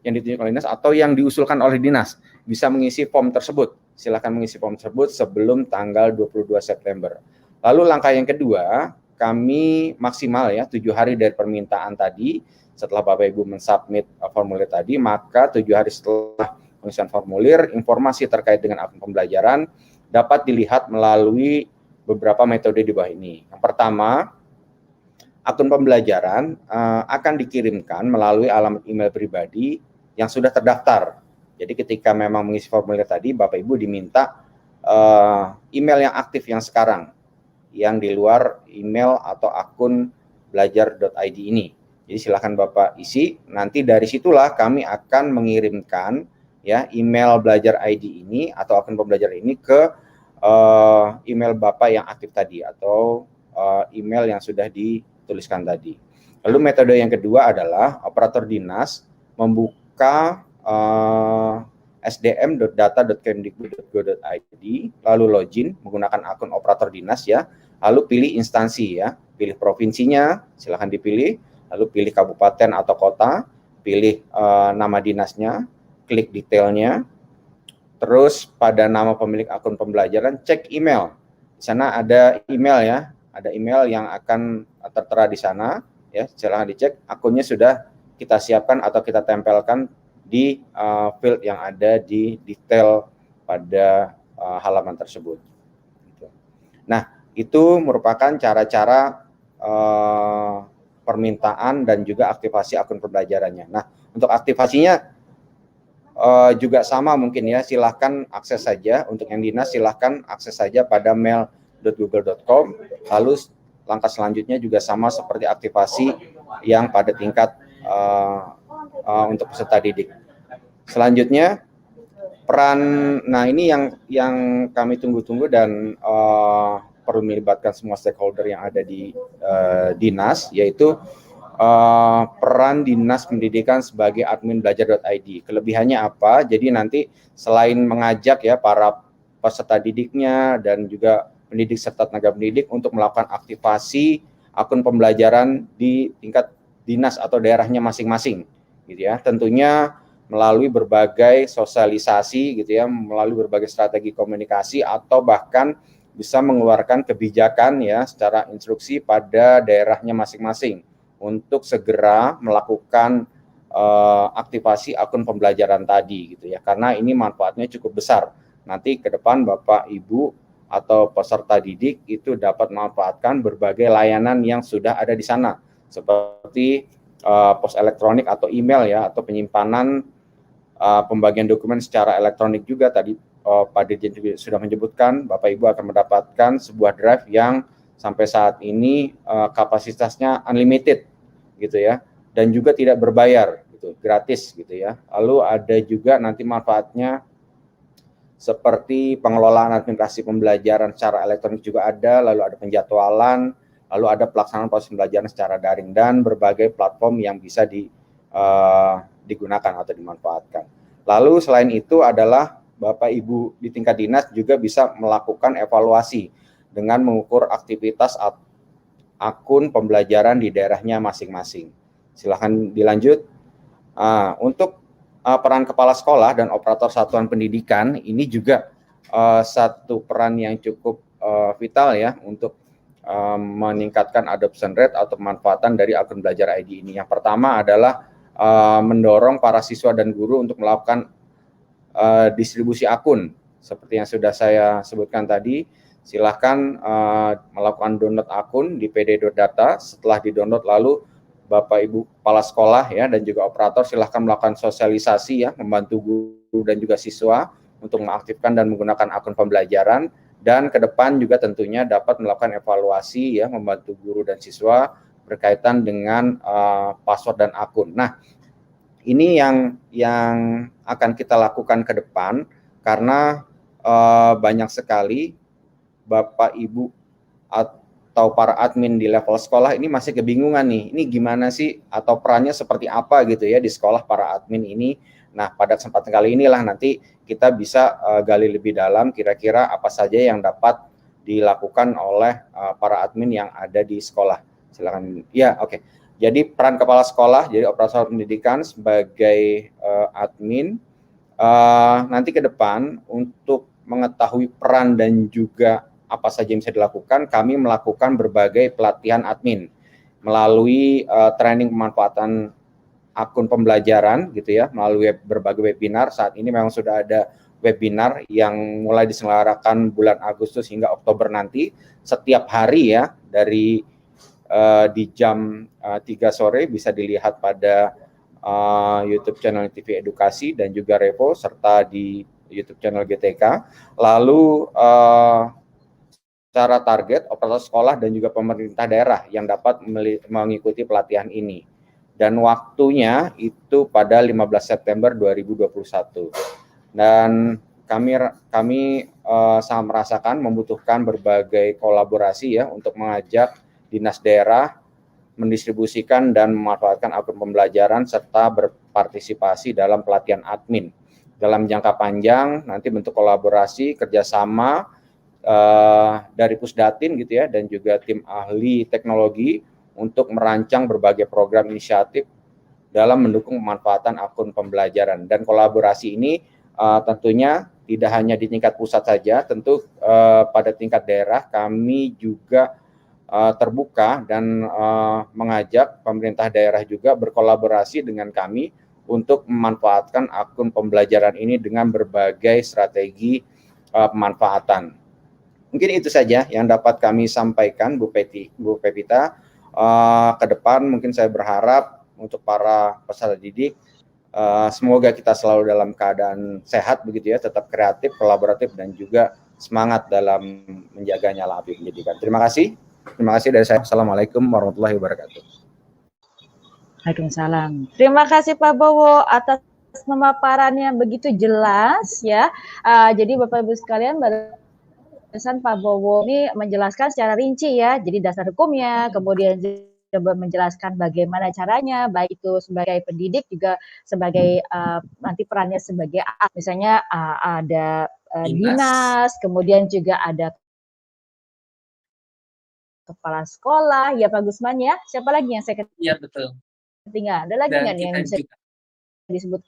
yang ditunjuk oleh dinas atau yang diusulkan oleh dinas bisa mengisi form tersebut. Silakan mengisi form tersebut sebelum tanggal 22 September. Lalu langkah yang kedua, kami maksimal ya 7 hari dari permintaan tadi. Setelah Bapak Ibu mensubmit formulir tadi, maka 7 hari setelah pengisian formulir, informasi terkait dengan akun pembelajaran dapat dilihat melalui beberapa metode di bawah ini. Yang pertama, akun pembelajaran akan dikirimkan melalui alamat email pribadi yang sudah terdaftar. Jadi ketika memang mengisi formulir tadi, Bapak Ibu diminta email yang aktif yang sekarang, yang di luar email atau akun belajar.id ini. Jadi silakan Bapak isi, nanti dari situlah kami akan mengirimkan ya email belajar ID ini atau akun pembelajaran ini ke email Bapak yang aktif tadi atau email yang sudah dituliskan tadi. Lalu metode yang kedua adalah operator dinas membuka sdm.data.kemdikbud.go.id lalu login menggunakan akun operator dinas ya, lalu pilih instansi ya, pilih provinsinya, silakan dipilih. Lalu pilih kabupaten atau kota, pilih nama dinasnya, klik detailnya, terus pada nama pemilik akun pembelajaran cek email. Di sana ada email ya, ada email yang akan tertera di sana ya, silahkan dicek akunnya sudah kita siapkan atau kita tempelkan di field yang ada di detail pada halaman tersebut. Nah, itu merupakan cara-cara permintaan dan juga aktivasi akun pembelajarannya. Nah, untuk aktivasinya juga sama mungkin ya, silahkan akses saja. Untuk yang dinas silahkan akses saja pada mail.google.com. Lalu langkah selanjutnya juga sama seperti aktivasi yang pada tingkat untuk peserta didik. Selanjutnya Nah ini yang kami tunggu-tunggu dan perlu melibatkan semua stakeholder yang ada di dinas, yaitu peran Dinas Pendidikan sebagai admin belajar.id. Kelebihannya apa? Jadi nanti selain mengajak ya para peserta didiknya dan juga pendidik serta tenaga pendidik untuk melakukan aktivasi akun pembelajaran di tingkat dinas atau daerahnya masing-masing, gitu ya. Tentunya melalui berbagai sosialisasi, gitu ya, melalui berbagai strategi komunikasi atau bahkan bisa mengeluarkan kebijakan ya secara instruksi pada daerahnya masing-masing untuk segera melakukan aktivasi akun pembelajaran tadi, gitu ya, karena ini manfaatnya cukup besar. Nanti ke depan Bapak Ibu atau peserta didik itu dapat memanfaatkan berbagai layanan yang sudah ada di sana, seperti pos elektronik atau email ya, atau penyimpanan pembagian dokumen secara elektronik juga. Tadi Pak Dirjen sudah menyebutkan Bapak Ibu akan mendapatkan sebuah drive yang sampai saat ini kapasitasnya unlimited, gitu ya, dan juga tidak berbayar, gitu, gratis, gitu ya. Lalu ada juga nanti manfaatnya seperti pengelolaan administrasi pembelajaran secara elektronik juga ada, lalu ada penjadwalan, lalu ada pelaksanaan proses pembelajaran secara daring dan berbagai platform yang bisa digunakan atau dimanfaatkan. Lalu selain itu adalah Bapak Ibu di tingkat dinas juga bisa melakukan evaluasi dengan mengukur aktivitas akun pembelajaran di daerahnya masing-masing. Silahkan dilanjut. Untuk peran kepala sekolah dan operator satuan pendidikan ini juga satu peran yang cukup vital ya untuk meningkatkan adoption rate atau pemanfaatan dari akun belajar ID ini. Yang pertama adalah mendorong para siswa dan guru untuk melakukan distribusi akun seperti yang sudah saya sebutkan tadi. Silahkan melakukan download akun di pd.data. Setelah di-download lalu Bapak Ibu kepala sekolah ya dan juga operator silahkan melakukan sosialisasi ya, membantu guru dan juga siswa untuk mengaktifkan dan menggunakan akun pembelajaran, dan ke depan juga tentunya dapat melakukan evaluasi ya, membantu guru dan siswa berkaitan dengan password dan akun. Nah, ini yang akan kita lakukan ke depan karena banyak sekali Bapak Ibu atau para admin di level sekolah ini masih kebingungan nih, ini gimana sih atau perannya seperti apa gitu ya di sekolah para admin ini. Nah, pada kesempatan kali inilah nanti kita bisa gali lebih dalam kira-kira apa saja yang dapat dilakukan oleh para admin yang ada di sekolah. Silakan. Ya, oke. Jadi peran kepala sekolah, jadi operator pendidikan sebagai admin, nanti ke depan untuk mengetahui peran dan juga apa saja yang bisa dilakukan, kami melakukan berbagai pelatihan admin melalui training pemanfaatan akun pembelajaran gitu ya, melalui berbagai webinar. Saat ini memang sudah ada webinar yang mulai diselenggarakan bulan Agustus hingga Oktober nanti, setiap hari ya, dari di jam 3 sore bisa dilihat pada YouTube channel TV Edukasi dan juga Revo, serta di YouTube channel GTK. Lalu secara target operator sekolah dan juga pemerintah daerah yang dapat mengikuti pelatihan ini. Dan waktunya itu pada 15 September 2021. Dan kami sangat merasakan membutuhkan berbagai kolaborasi ya untuk mengajak dinas daerah mendistribusikan dan memanfaatkan akun pembelajaran serta berpartisipasi dalam pelatihan admin. Dalam jangka panjang nanti bentuk kolaborasi kerjasama dari Pusdatin gitu ya dan juga tim ahli teknologi untuk merancang berbagai program inisiatif dalam mendukung pemanfaatan akun pembelajaran. Dan kolaborasi ini tentunya tidak hanya di tingkat pusat saja, tentu pada tingkat daerah kami juga terbuka dan mengajak pemerintah daerah juga berkolaborasi dengan kami untuk memanfaatkan akun pembelajaran ini dengan berbagai strategi pemanfaatan. Mungkin itu saja yang dapat kami sampaikan, Bu Pepita. Ke depan mungkin saya berharap untuk para peserta didik, semoga kita selalu dalam keadaan sehat begitu ya, tetap kreatif, kolaboratif, dan juga semangat dalam menjaga nyala api pendidikan. Terima kasih dari saya. Assalamualaikum warahmatullahi wabarakatuh. Waalaikumsalam. Terima kasih Pak Bowo atas pemaparannya begitu jelas ya. Jadi Bapak Ibu sekalian, barusan Pak Bowo ini menjelaskan secara rinci ya. Jadi dasar hukumnya, kemudian coba menjelaskan bagaimana caranya, baik itu sebagai pendidik juga sebagai nanti perannya sebagai misalnya ada dinas, kemudian juga ada kepala sekolah, ya Pak Gusman ya. Siapa lagi yang saya Iya betul. ketinggalan? Ada lagi nggak yang bisa juga disebut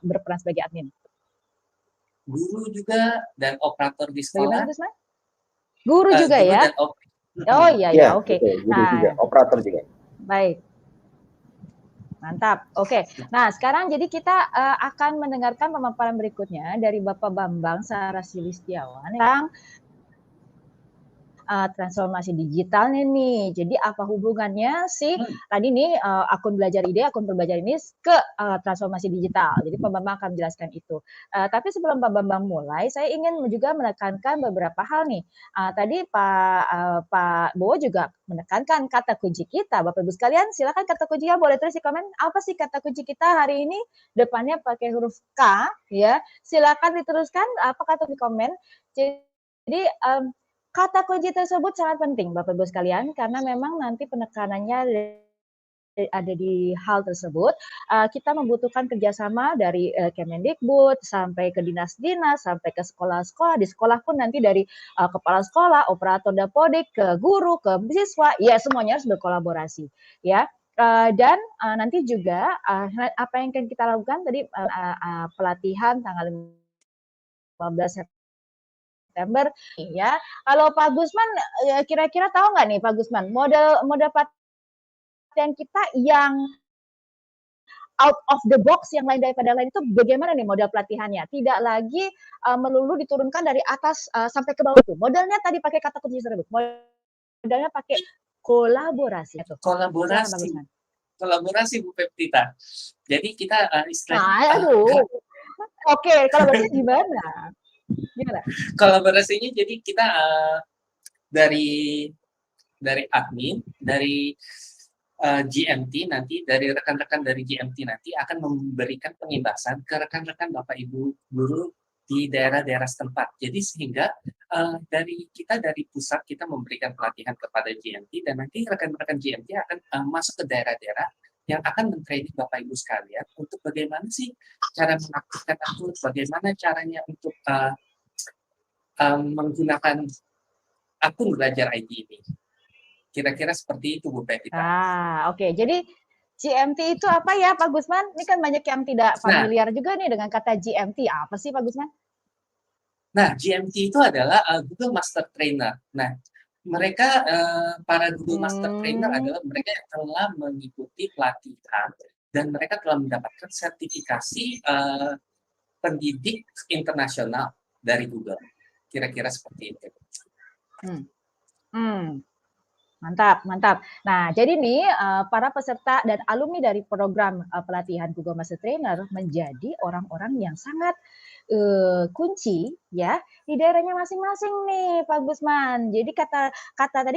berperan sebagai admin? Guru juga dan operator di sekolah. Bagaimana Gusman? Guru juga guru ya? Dan oh iya ya, oke. Guru juga, operator juga. Baik. Mantap. Oke. Nah, sekarang jadi kita akan mendengarkan pemaparan berikutnya dari Bapak Bambang Sarasilistiawan tentang transformasi digitalnya nih. Jadi apa hubungannya sih tadi nih akun belajar ide, akun berbelajar ini ke transformasi digital. Jadi Pak Bambang akan menjelaskan itu. Tapi sebelum Pak Bambang mulai, saya ingin juga menekankan beberapa hal nih. Tadi Pak Bowo juga menekankan kata kunci kita. Bapak Ibu sekalian, silakan kata kuncinya boleh tulis di komen. Apa sih kata kunci kita hari ini? Depannya pakai huruf K, ya. Silakan diteruskan apa kata di komen. Jadi kata kunci tersebut sangat penting Bapak Ibu sekalian karena memang nanti penekanannya ada di hal tersebut. Kita membutuhkan kerjasama dari Kemendikbud sampai ke dinas-dinas sampai ke sekolah-sekolah. Di sekolah pun nanti dari kepala sekolah, operator dapodik, ke guru, ke siswa, ya semuanya harus berkolaborasi, ya. Dan nanti juga apa yang akan kita lakukan tadi pelatihan tanggal 15 September ya. Kalau Pak Gusman kira-kira tahu nggak nih Pak Gusman model pelatihan kita yang out of the box yang lain daripada lain itu bagaimana nih model pelatihannya? Tidak lagi melulu diturunkan dari atas sampai ke bawah itu. Modelnya tadi pakai kata kunci tersebut. Modelnya pakai kolaborasi. Kolaborasi. Kolaborasi Bu Peptita. Jadi kita istilahnya Oke, kolaborasi gimana? Gimana? Kolaborasinya jadi kita dari admin, dari GMT nanti, dari rekan-rekan dari GMT nanti akan memberikan pengimbasan ke rekan-rekan Bapak Ibu guru di daerah-daerah setempat. Jadi sehingga dari pusat kita memberikan pelatihan kepada GMT dan nanti rekan-rekan GMT akan masuk ke daerah-daerah yang akan men-training Bapak Ibu sekalian untuk bagaimana sih cara mengaktifkan akun, bagaimana caranya untuk menggunakan akun belajar ID ini. Kira-kira seperti itu Bu Pepita. Oke. Jadi GMT itu apa ya Pak Gusman? Ini kan banyak yang tidak familiar juga nih dengan kata GMT. Apa sih Pak Gusman? Nah, GMT itu adalah Google Master Trainer. Nah, mereka para Google Master Trainer adalah mereka yang telah mengikuti pelatihan dan mereka telah mendapatkan sertifikasi pendidik internasional dari Google. Kira-kira seperti itu. Mantap, mantap. Nah, jadi nih para peserta dan alumni dari program pelatihan Google Master Trainer menjadi orang-orang yang sangat kunci ya di daerahnya masing-masing nih Pak Gusman. Jadi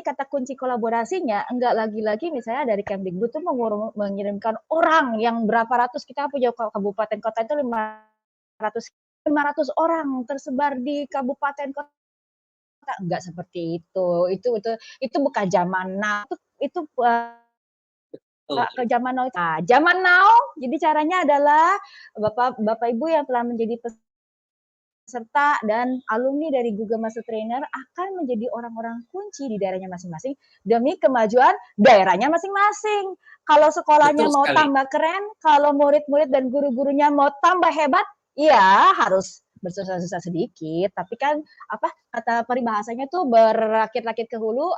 kata kunci kolaborasinya enggak lagi-lagi misalnya dari Kemdikbud tuh mengirimkan orang yang berapa ratus, kita punya kabupaten kota itu 500 orang tersebar di kabupaten kota. Enggak seperti itu. Itu bukan zaman now. Itu ke zaman now. Nah, zaman now jadi caranya adalah Bapak Ibu yang telah menjadi peserta dan alumni dari Google Master Trainer akan menjadi orang-orang kunci di daerahnya masing-masing demi kemajuan daerahnya masing-masing. Kalau sekolahnya mau tambah keren, kalau murid-murid dan guru-gurunya mau tambah hebat, ya harus bersusah-susah sedikit, tapi kan kata peribahasanya tuh berakit-rakit ke hulu,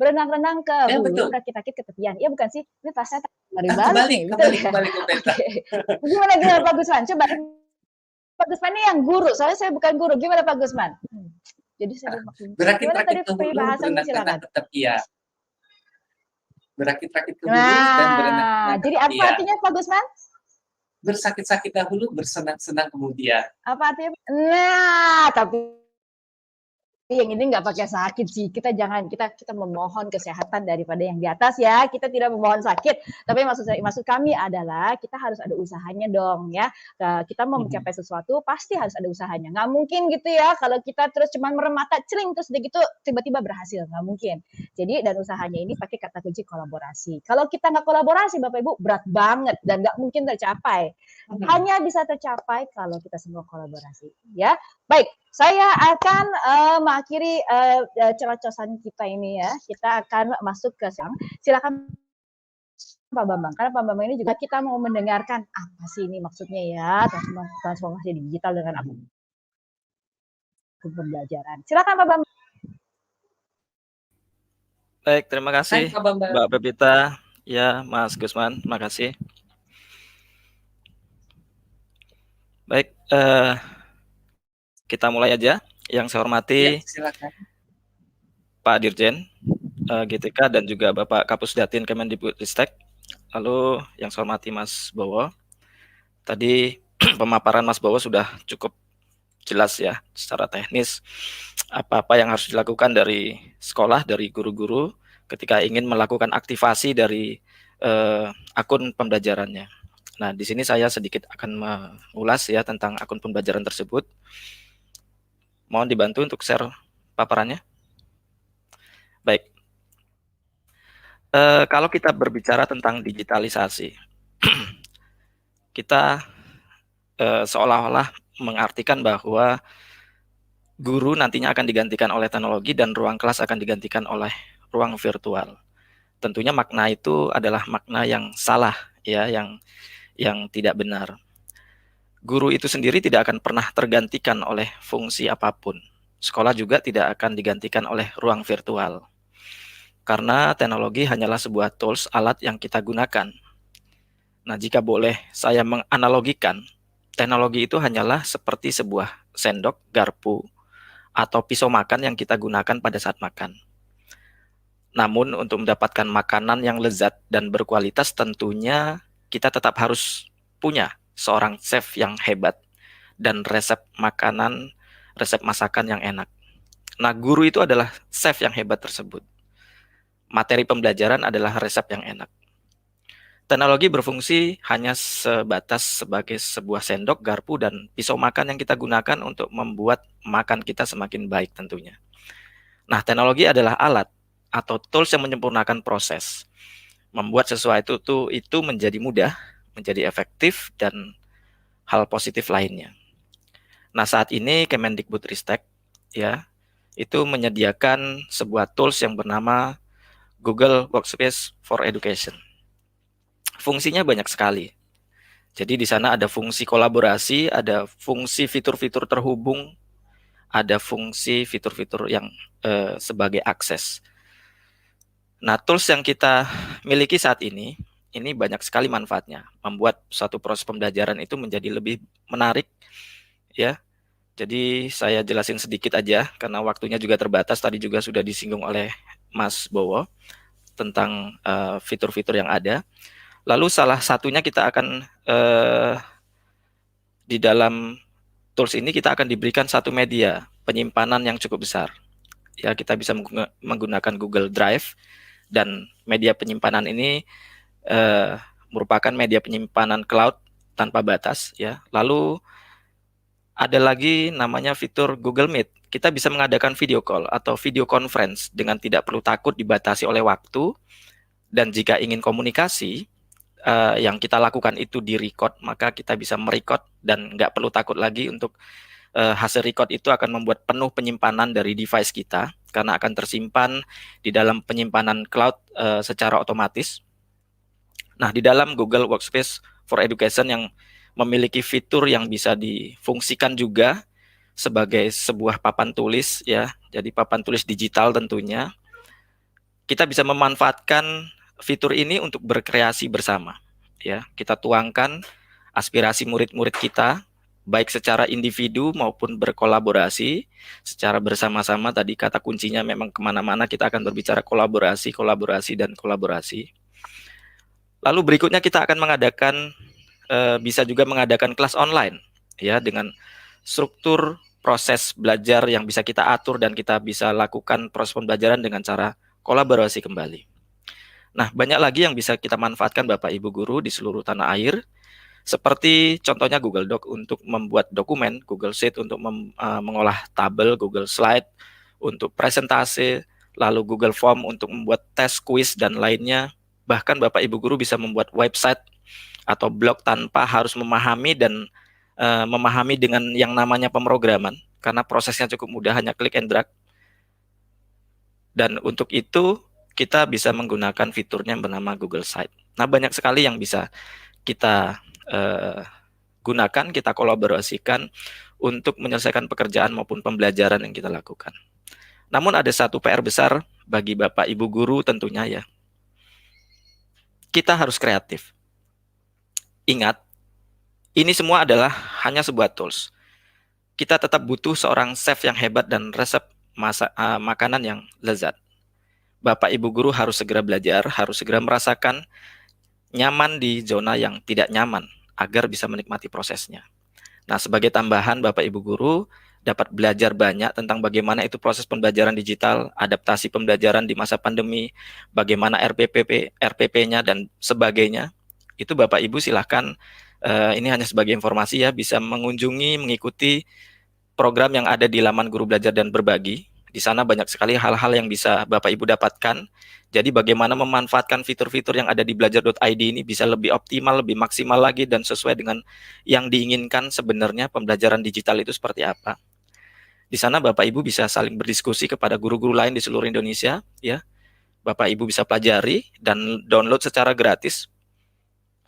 berenang-renang ke hulu, berakit-rakit ke tepian. Iya bukan sih? Ini pas saya kembali. Gimana Pak Gusman? Coba Pak Gusman ini yang guru, soalnya saya bukan guru. Gimana Pak Gusman? Jadi saya berakit-rakit ke hulu, berenang-renang ke tepian. Berakit-rakit ke hulu dan berenang-renang ke tepian. Jadi apa artinya Pak Gusman? Bersakit-sakit dahulu, bersenang-senang kemudian. Apa artinya? Nah, tapi yang ini nggak pakai sakit sih. Kita jangan kita memohon kesehatan daripada yang di atas ya. Kita tidak memohon sakit. Tapi maksud kami adalah kita harus ada usahanya dong ya. Kita mau mencapai sesuatu pasti harus ada usahanya. Nggak mungkin gitu ya kalau kita terus cuma meremata celing terus gitu tiba-tiba berhasil. Nggak mungkin. Jadi dan usahanya ini pakai kata kunci kolaborasi. Kalau kita nggak kolaborasi Bapak Ibu berat banget dan nggak mungkin tercapai. Hanya bisa tercapai kalau kita semua kolaborasi ya. Baik, saya akan mengakhiri celah-celahan kita ini ya. Kita akan masuk ke sang. Silakan Pak Bambang. Karena Pak Bambang ini juga kita mau mendengarkan apa sih ini maksudnya ya transformasi digital dengan akun pembelajaran. Silakan Pak Bambang. Baik, terima kasih Hai, Pak Bambang. Mbak Pepita, ya Mas Gusman, terima kasih. Baik, kita mulai aja. Yang saya hormati silakan. Pak Dirjen GTK dan juga Bapak Kapus Datin Kemendikbudristek. Lalu yang saya hormati Mas Bowo. Tadi pemaparan Mas Bowo sudah cukup jelas ya secara teknis apa-apa yang harus dilakukan dari sekolah, dari guru-guru ketika ingin melakukan aktivasi dari akun pembelajarannya. Nah, di sini saya sedikit akan mengulas ya tentang akun pembelajaran tersebut. Mohon dibantu untuk share paparannya. Baik. Kalau kita berbicara tentang digitalisasi, kita seolah-olah mengartikan bahwa guru nantinya akan digantikan oleh teknologi dan ruang kelas akan digantikan oleh ruang virtual. Tentunya makna itu adalah makna yang salah ya, yang tidak benar. Guru itu sendiri tidak akan pernah tergantikan oleh fungsi apapun. Sekolah juga tidak akan digantikan oleh ruang virtual. Karena teknologi hanyalah sebuah tools, alat yang kita gunakan. Nah, jika boleh saya menganalogikan, teknologi itu hanyalah seperti sebuah sendok, garpu, atau pisau makan yang kita gunakan pada saat makan. Namun untuk mendapatkan makanan yang lezat dan berkualitas tentunya kita tetap harus punya seorang chef yang hebat dan resep makanan, resep masakan yang enak. Nah, guru itu adalah chef yang hebat tersebut. Materi pembelajaran adalah resep yang enak. Teknologi berfungsi hanya sebatas sebagai sebuah sendok, garpu, dan pisau makan yang kita gunakan untuk membuat makan kita semakin baik tentunya. Nah, teknologi adalah alat atau tools yang menyempurnakan proses. Membuat sesuatu itu menjadi mudah, menjadi efektif, dan hal positif lainnya. Nah, saat ini Kemendikbudristek ya, itu menyediakan sebuah tools yang bernama Google Workspace for Education. Fungsinya banyak sekali. Jadi di sana ada fungsi kolaborasi, ada fungsi fitur-fitur terhubung, ada fungsi fitur-fitur yang sebagai akses. Nah, tools yang kita miliki saat ini banyak sekali manfaatnya, membuat suatu proses pembelajaran itu menjadi lebih menarik, ya. Jadi saya jelasin sedikit aja, karena waktunya juga terbatas, tadi juga sudah disinggung oleh Mas Bowo, tentang fitur-fitur yang ada. Lalu salah satunya kita akan, di dalam tools ini kita akan diberikan satu media penyimpanan yang cukup besar. Ya, kita bisa menggunakan Google Drive, dan media penyimpanan ini merupakan media penyimpanan cloud tanpa batas ya. Lalu ada lagi namanya fitur Google Meet. Kita bisa mengadakan video call atau video conference dengan tidak perlu takut dibatasi oleh waktu, dan jika ingin komunikasi yang kita lakukan itu di-record, maka kita bisa merecord dan nggak perlu takut lagi untuk hasil record itu akan membuat penuh penyimpanan dari device kita, karena akan tersimpan di dalam penyimpanan cloud secara otomatis. Nah, di dalam Google Workspace for Education yang memiliki fitur yang bisa difungsikan juga sebagai sebuah papan tulis ya, jadi papan tulis digital tentunya. Kita bisa memanfaatkan fitur ini untuk berkreasi bersama ya. Kita tuangkan aspirasi murid-murid kita, baik secara individu maupun berkolaborasi secara bersama-sama. Tadi kata kuncinya memang kemana-mana kita akan berbicara kolaborasi, kolaborasi, dan kolaborasi. Lalu berikutnya kita akan mengadakan, bisa juga mengadakan kelas online ya, dengan struktur proses belajar yang bisa kita atur dan kita bisa lakukan proses pembelajaran dengan cara kolaborasi kembali. Nah, banyak lagi yang bisa kita manfaatkan Bapak Ibu Guru di seluruh tanah air, seperti contohnya Google Doc untuk membuat dokumen, Google Sheet untuk mengolah tabel, Google Slide untuk presentasi, lalu Google Form untuk membuat tes, quiz, dan lainnya. Bahkan Bapak Ibu Guru bisa membuat website atau blog tanpa harus memahami dan memahami dengan yang namanya pemrograman, karena prosesnya cukup mudah, hanya klik and drag. Dan untuk itu kita bisa menggunakan fiturnya yang bernama Google Site. Nah, banyak sekali yang bisa kita gunakan, kita kolaborasikan untuk menyelesaikan pekerjaan maupun pembelajaran yang kita lakukan. Namun ada satu PR besar bagi Bapak Ibu Guru tentunya ya. Kita harus kreatif. Ingat, ini semua adalah hanya sebuah tools. Kita tetap butuh seorang chef yang hebat dan resep makanan yang lezat. Bapak Ibu Guru harus segera belajar, harus segera merasakan nyaman di zona yang tidak nyaman agar bisa menikmati prosesnya. Nah, sebagai tambahan Bapak Ibu Guru dapat belajar banyak tentang bagaimana itu proses pembelajaran digital, adaptasi pembelajaran di masa pandemi, bagaimana RPP-nya dan sebagainya. Itu Bapak Ibu silahkan, ini hanya sebagai informasi ya, bisa mengunjungi, mengikuti program yang ada di laman Guru Belajar dan Berbagi. Di sana banyak sekali hal-hal yang bisa Bapak Ibu dapatkan. Jadi bagaimana memanfaatkan fitur-fitur yang ada di belajar.id ini bisa lebih optimal, lebih maksimal lagi, dan sesuai dengan yang diinginkan sebenarnya pembelajaran digital itu seperti apa. Di sana Bapak Ibu bisa saling berdiskusi kepada guru-guru lain di seluruh Indonesia, ya. Bapak Ibu bisa pelajari dan download secara gratis.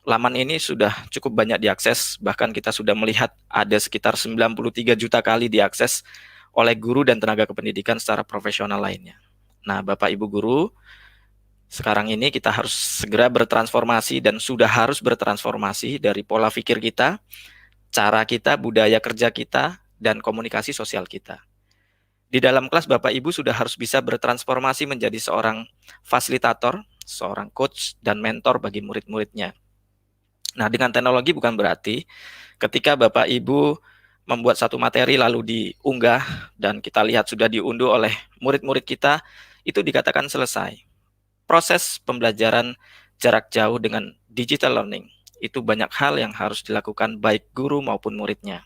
Laman ini sudah cukup banyak diakses, bahkan kita sudah melihat ada sekitar 93 juta kali diakses oleh guru dan tenaga kependidikan secara profesional lainnya. Nah, Bapak Ibu Guru, sekarang ini kita harus segera bertransformasi dan sudah harus bertransformasi dari pola pikir kita, cara kita, budaya kerja kita, dan komunikasi sosial kita. Di dalam kelas Bapak Ibu sudah harus bisa bertransformasi menjadi seorang fasilitator, seorang coach, dan mentor bagi murid-muridnya. Nah, dengan teknologi bukan berarti ketika Bapak Ibu membuat satu materi lalu diunggah dan kita lihat sudah diunduh oleh murid-murid kita, itu dikatakan selesai. Proses pembelajaran jarak jauh dengan digital learning, itu banyak hal yang harus dilakukan baik guru maupun muridnya.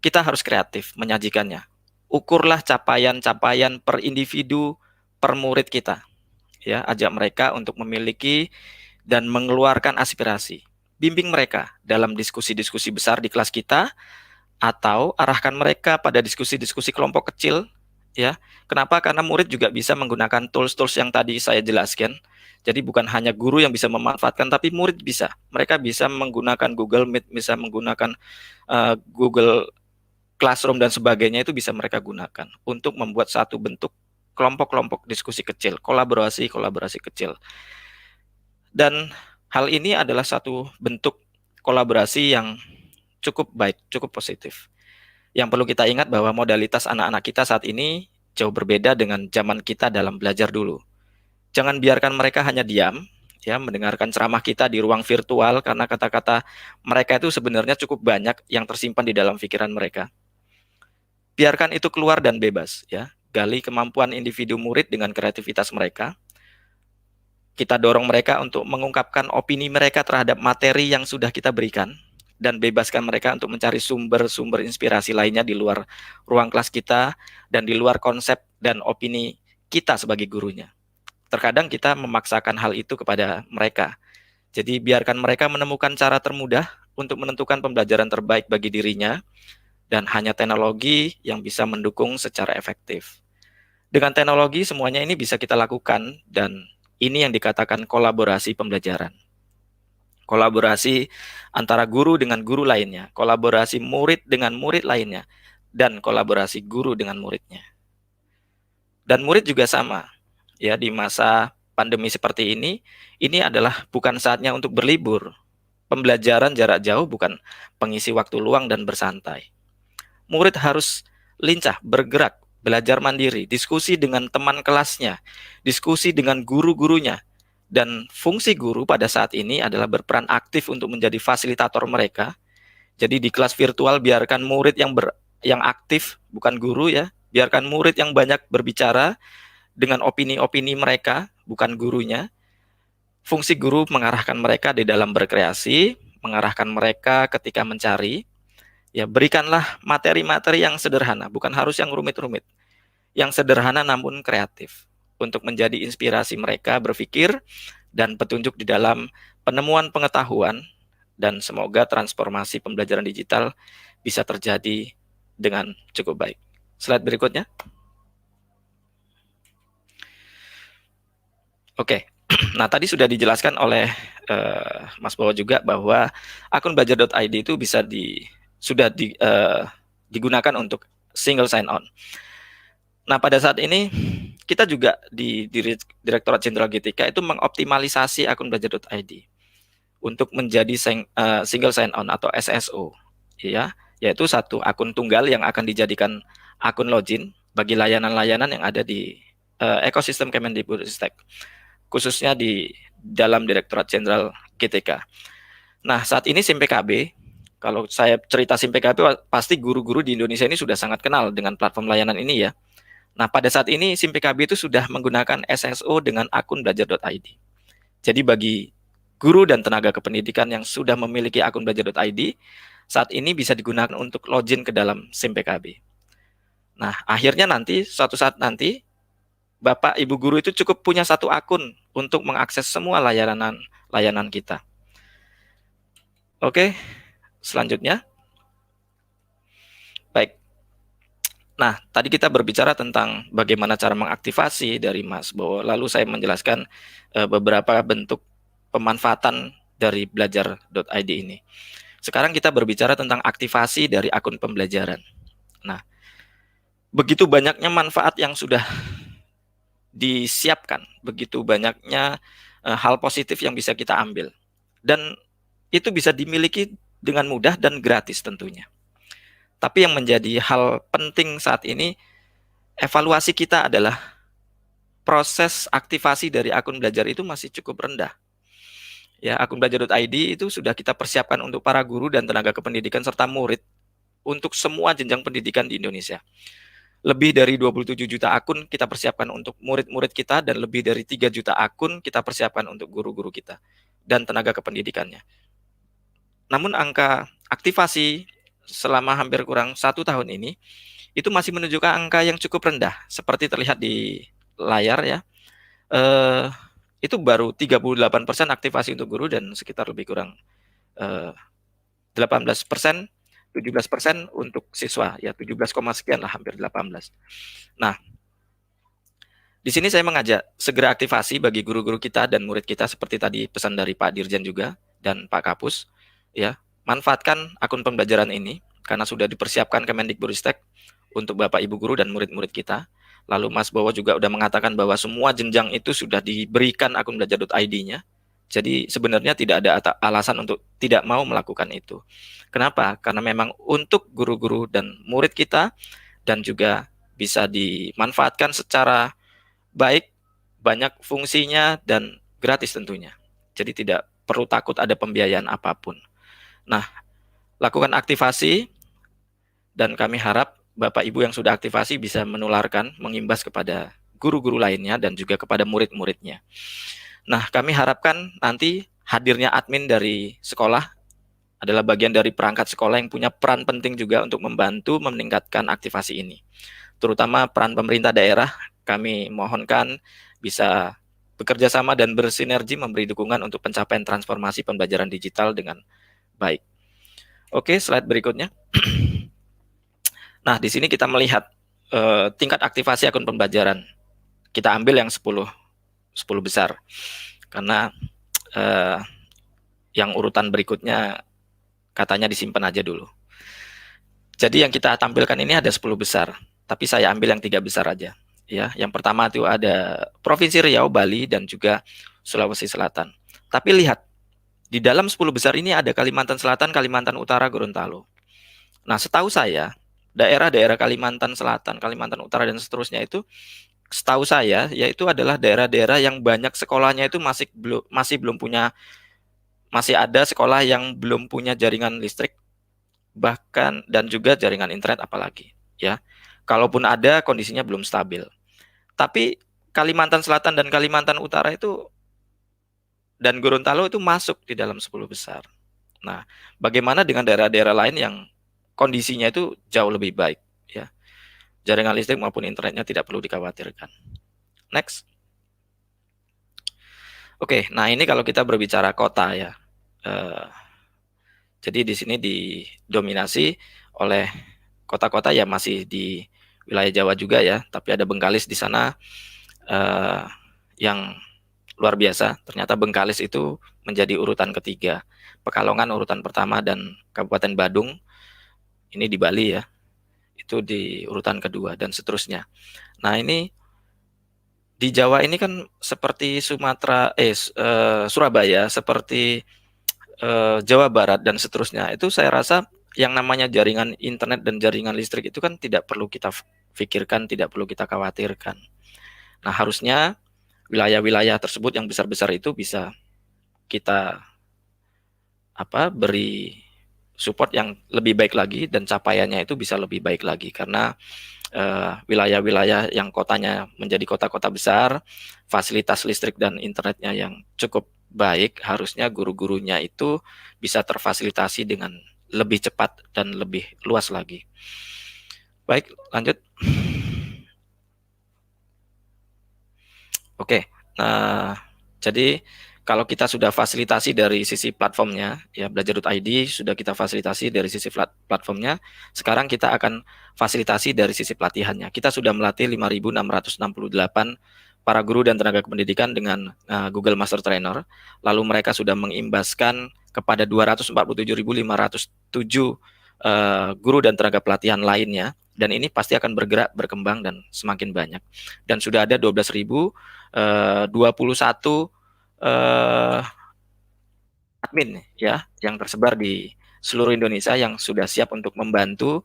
Kita harus kreatif menyajikannya. Ukurlah capaian-capaian per individu, per murid kita. Ya, ajak mereka untuk memiliki dan mengeluarkan aspirasi. Bimbing mereka dalam diskusi-diskusi besar di kelas kita, atau arahkan mereka pada diskusi-diskusi kelompok kecil. Ya, kenapa? Karena murid juga bisa menggunakan tools-tools yang tadi saya jelaskan. Jadi bukan hanya guru yang bisa memanfaatkan, tapi murid bisa. Mereka bisa menggunakan Google Meet, bisa menggunakan Google Classroom dan sebagainya, itu bisa mereka gunakan untuk membuat satu bentuk kelompok-kelompok diskusi kecil, kolaborasi kecil. Dan hal ini adalah satu bentuk kolaborasi yang cukup baik, cukup positif. Yang perlu kita ingat bahwa modalitas anak-anak kita saat ini jauh berbeda dengan zaman kita dalam belajar dulu. Jangan biarkan mereka hanya diam, ya, mendengarkan ceramah kita di ruang virtual, karena kata-kata mereka itu sebenarnya cukup banyak yang tersimpan di dalam pikiran mereka. Biarkan itu keluar dan bebas, ya. Gali kemampuan individu murid dengan kreativitas mereka. Kita dorong mereka untuk mengungkapkan opini mereka terhadap materi yang sudah kita berikan, dan bebaskan mereka untuk mencari sumber-sumber inspirasi lainnya di luar ruang kelas kita dan di luar konsep dan opini kita sebagai gurunya. Terkadang kita memaksakan hal itu kepada mereka. Jadi biarkan mereka menemukan cara termudah untuk menentukan pembelajaran terbaik bagi dirinya, dan hanya teknologi yang bisa mendukung secara efektif. Dengan teknologi semuanya ini bisa kita lakukan, dan ini yang dikatakan kolaborasi pembelajaran. Kolaborasi antara guru dengan guru lainnya, kolaborasi murid dengan murid lainnya, dan kolaborasi guru dengan muridnya. Dan murid juga sama, ya, di masa pandemi seperti ini adalah bukan saatnya untuk berlibur. Pembelajaran jarak jauh bukan pengisi waktu luang dan bersantai. Murid harus lincah, bergerak, belajar mandiri, diskusi dengan teman kelasnya, diskusi dengan guru-gurunya. Dan fungsi guru pada saat ini adalah berperan aktif untuk menjadi fasilitator mereka. Jadi di kelas virtual biarkan murid yang yang aktif, bukan guru ya. Biarkan murid yang banyak berbicara dengan opini-opini mereka, bukan gurunya. Fungsi guru mengarahkan mereka di dalam berkreasi, mengarahkan mereka ketika mencari. Ya, berikanlah materi-materi yang sederhana, bukan harus yang rumit-rumit. Yang sederhana namun kreatif, untuk menjadi inspirasi mereka berpikir dan petunjuk di dalam penemuan pengetahuan, dan semoga transformasi pembelajaran digital bisa terjadi dengan cukup baik. Slide berikutnya. Oke, nah tadi sudah dijelaskan oleh Mas Bowo juga bahwa akun belajar.id itu sudah digunakan untuk single sign-on. Nah, pada saat ini kita juga di Direktorat Jenderal GTK itu mengoptimalisasi akun belajar.id untuk menjadi single sign-on atau SSO, ya, yaitu satu akun tunggal yang akan dijadikan akun login bagi layanan-layanan yang ada di ekosistem Kemendikbudristek, khususnya di dalam Direktorat Jenderal GTK. Nah, saat ini SIM PKB, kalau saya cerita SIM PKB, pasti guru-guru di Indonesia ini sudah sangat kenal dengan platform layanan ini ya. Nah, pada saat ini SIM PKB itu sudah menggunakan SSO dengan akun belajar.id. Jadi bagi guru dan tenaga kependidikan yang sudah memiliki akun belajar.id, saat ini bisa digunakan untuk login ke dalam SIM PKB. Nah, akhirnya nanti, suatu saat nanti, Bapak Ibu guru itu cukup punya satu akun untuk mengakses semua layanan kita. Oke, selanjutnya. Baik. Nah, tadi kita berbicara tentang bagaimana cara mengaktifasi dari Mas Bowo. Lalu saya menjelaskan beberapa bentuk pemanfaatan dari belajar.id ini. Sekarang kita berbicara tentang aktivasi dari akun pembelajaran. Nah, begitu banyaknya manfaat yang sudah disiapkan, begitu banyaknya hal positif yang bisa kita ambil. Dan itu bisa dimiliki dengan mudah dan gratis tentunya. Tapi yang menjadi hal penting saat ini, evaluasi kita adalah proses aktivasi dari akun belajar itu masih cukup rendah. Ya, akun belajar.id itu sudah kita persiapkan untuk para guru dan tenaga kependidikan serta murid untuk semua jenjang pendidikan di Indonesia. Lebih dari 27 juta akun kita persiapkan untuk murid-murid kita, dan lebih dari 3 juta akun kita persiapkan untuk guru-guru kita dan tenaga kependidikannya. Namun angka aktivasi selama hampir kurang 1 tahun ini itu masih menunjukkan angka yang cukup rendah, seperti terlihat di layar ya. Itu baru 38% aktivasi untuk guru dan sekitar lebih kurang 18%, 17% untuk siswa, ya 17, sekian lah, hampir 18. Nah, di sini saya mengajak segera aktivasi bagi guru-guru kita dan murid kita, seperti tadi pesan dari Pak Dirjen juga dan Pak Kapus, ya. Manfaatkan akun pembelajaran ini karena sudah dipersiapkan Kemendikbudristek untuk Bapak Ibu guru dan murid-murid kita. Lalu Mas Bowo juga sudah mengatakan bahwa semua jenjang itu sudah diberikan akun belajar.id-nya. Jadi sebenarnya tidak ada alasan untuk tidak mau melakukan itu. Kenapa? Karena memang untuk guru-guru dan murid kita, dan juga bisa dimanfaatkan secara baik, banyak fungsinya, dan gratis tentunya. Jadi tidak perlu takut ada pembiayaan apapun. Nah, lakukan aktivasi, dan kami harap Bapak Ibu yang sudah aktivasi bisa menularkan, mengimbas kepada guru-guru lainnya dan juga kepada murid-muridnya. Nah, kami harapkan nanti hadirnya admin dari sekolah adalah bagian dari perangkat sekolah yang punya peran penting juga untuk membantu meningkatkan aktivasi ini. Terutama peran pemerintah daerah, kami mohonkan bisa bekerja sama dan bersinergi memberi dukungan untuk pencapaian transformasi pembelajaran digital dengan baik. Oke, slide berikutnya. Nah, di sini kita melihat tingkat aktivasi akun pembelajaran. Kita ambil yang 10 besar. Karena yang urutan berikutnya katanya disimpan aja dulu. Jadi yang kita tampilkan ini ada 10 besar, tapi saya ambil yang 3 besar aja. Ya, yang pertama itu ada Provinsi Riau, Bali, dan juga Sulawesi Selatan. Tapi lihat, di dalam 10 besar ini ada Kalimantan Selatan, Kalimantan Utara, Gorontalo. Nah, setahu saya, daerah-daerah Kalimantan Selatan, Kalimantan Utara, dan seterusnya itu, setahu saya, yaitu adalah daerah-daerah yang banyak sekolahnya itu masih ada sekolah yang belum punya jaringan listrik, bahkan dan juga jaringan internet apalagi ya. Kalaupun ada kondisinya belum stabil. Tapi Kalimantan Selatan dan Kalimantan Utara itu dan Gorontalo itu masuk di dalam 10 besar. Nah, bagaimana dengan daerah-daerah lain yang kondisinya itu jauh lebih baik ya. Jaringan listrik maupun internetnya tidak perlu dikhawatirkan. Next. Oke, nah ini kalau kita berbicara kota ya. Jadi di sini didominasi oleh kota-kota ya masih di wilayah Jawa juga ya, tapi ada Bengkalis di sana yang luar biasa. Ternyata Bengkalis itu menjadi urutan ketiga, Pekalongan urutan pertama, dan Kabupaten Badung ini di Bali ya, itu di urutan kedua dan seterusnya. Nah ini di Jawa ini kan seperti Surabaya, seperti Jawa Barat dan seterusnya. Itu saya rasa yang namanya jaringan internet dan jaringan listrik itu kan tidak perlu kita pikirkan, tidak perlu kita khawatirkan. Nah harusnya wilayah-wilayah tersebut yang besar-besar itu bisa kita beri support yang lebih baik lagi dan capaiannya itu bisa lebih baik lagi, karena wilayah-wilayah yang kotanya menjadi kota-kota besar, fasilitas listrik dan internetnya yang cukup baik, harusnya guru-gurunya itu bisa terfasilitasi dengan lebih cepat dan lebih luas lagi. Baik, lanjut. Oke, nah jadi kalau kita sudah fasilitasi dari sisi platformnya, ya belajar.id sudah kita fasilitasi dari sisi platformnya, sekarang kita akan fasilitasi dari sisi pelatihannya. Kita sudah melatih 5.668 para guru dan tenaga kependidikan dengan Google Master Trainer, lalu mereka sudah mengimbaskan kepada 247.507 guru dan tenaga pelatihan lainnya, dan ini pasti akan bergerak, berkembang, dan semakin banyak. Dan sudah ada 12.021 admin ya yang tersebar di seluruh Indonesia yang sudah siap untuk membantu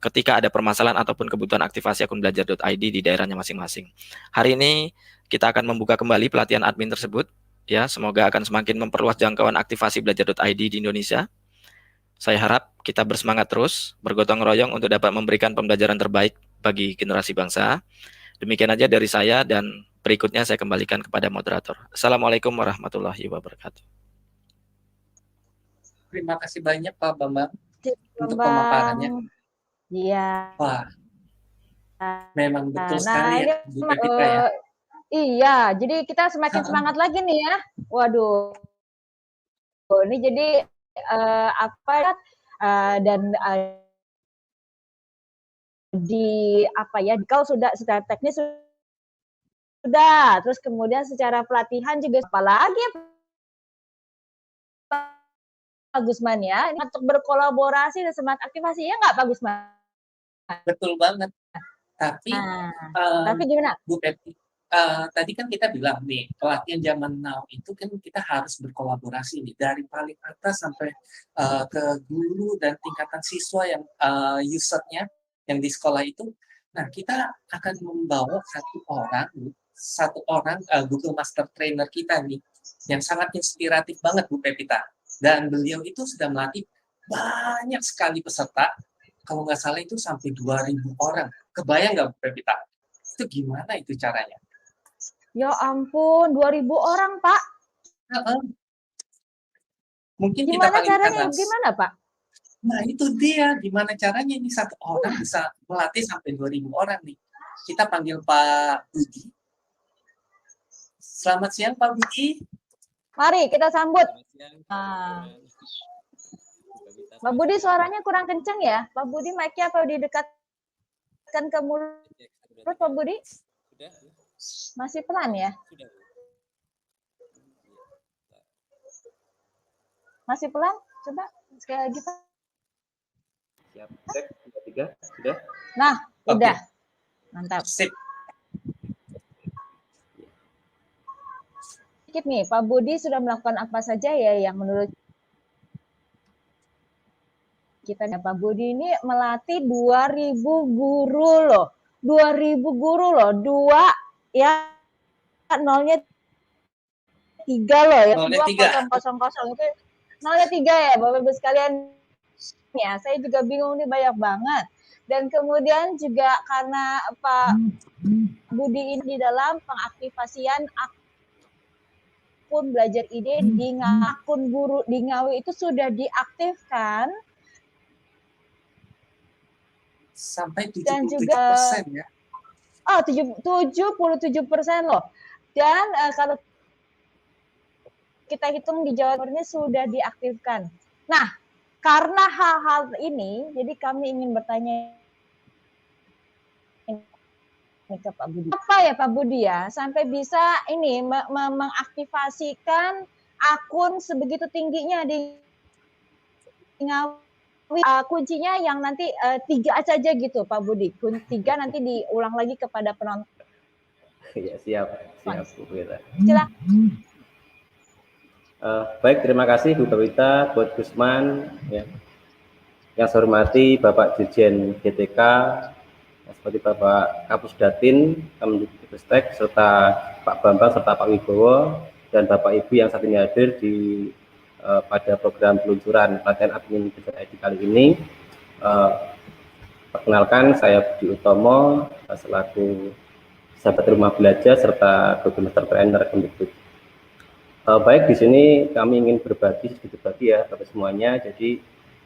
ketika ada permasalahan ataupun kebutuhan aktivasi akun belajar.id di daerahnya masing-masing. Hari ini kita akan membuka kembali pelatihan admin tersebut ya, semoga akan semakin memperluas jangkauan aktivasi belajar.id di Indonesia. Saya harap kita bersemangat terus, bergotong royong untuk dapat memberikan pembelajaran terbaik bagi generasi bangsa. Demikian aja dari saya, dan berikutnya saya kembalikan kepada moderator. Assalamualaikum warahmatullahi wabarakatuh. Terima kasih banyak Pak Bambang untuk pemaparannya. Iya. Wah, memang betul sekali ya, Bu Pepita ya. Iya, jadi kita semakin semangat lagi nih ya. Waduh, ini jadi kalau sudah secara teknis sudah, terus kemudian secara pelatihan juga, apalagi Pak Gusman ya, ini untuk berkolaborasi dan semangat aktivasi ya nggak Pak Gusman? Betul banget. Tapi gimana? Bu Pepita, tadi kan kita bilang nih, pelatihan zaman now itu kan kita harus berkolaborasi nih, dari paling atas sampai ke guru dan tingkatan siswa yang usernya yang di sekolah itu. Nah, kita akan membawa satu orang Google Master Trainer kita nih, yang sangat inspiratif banget Bu Pepita. Dan beliau itu sudah melatih banyak sekali peserta, kalau nggak salah itu sampai 2.000 orang. Kebayang nggak Bu Pepita? Itu gimana itu caranya? Ya ampun, 2.000 orang, Pak. Mungkin gimana kita caranya? Gimana, Pak? Nah, itu dia. Gimana caranya ini satu orang bisa melatih sampai 2.000 orang nih. Kita panggil Pak Budi. Selamat siang, Pak Budi. Mari kita sambut. Pak Budi, suaranya kurang kencang ya. Pak Budi, mic-nya apa didekatkan ke mulut, Pak Budi? Masih pelan ya? Masih pelan? Coba sekali lagi, Pak. Siap, cek, 3, sudah? Nah, udah. Mantap. Sip. Sedikit nih, Pak Budi sudah melakukan apa saja ya yang menurut kita? Pak Budi ini melatih 2.000 guru loh. 2.000 guru loh. 2 ya, nolnya 3 loh ya. 0-3. 2-0-0 itu 0-3 ya, Bapak Ibu sekalian. Ya, saya juga bingung nih, banyak banget. Dan kemudian juga karena Pak Budi ini di dalam pengaktifasian akun belajar ide di akun guru di Ngawi itu sudah diaktifkan sampai dan 77% juga ya. 77% loh. Dan kalau kita hitung di Jawa Timur ini sudah diaktifkan. Nah, karena hal-hal ini, jadi kami ingin bertanya ke Pak Budi. Apa ya Pak Budi ya, sampai bisa ini mengaktifasikan akun sebegitu tingginya di Ngawi. Kuncinya yang nanti 3 saja gitu Pak Budi. 3 nanti diulang lagi kepada penonton. Ya, siap Bu Wita. Silakan. Baik, terima kasih Bu Wita, buat Gusman, ya. Yang saya hormati Bapak Dirjen GTK, seperti Bapak Kapus Datin, Kemdikbudristek, serta Pak Bambang, serta Pak Wibowo, dan Bapak Ibu yang saat ini hadir di pada program peluncuran pelatihan admin Belajar ID kali ini. Perkenalkan, saya Budi Utomo, selaku sahabat rumah belajar serta Google Master Trainer Kemdikbud. Baik, di sini kami ingin sedikit berbagi ya kepada semuanya. Jadi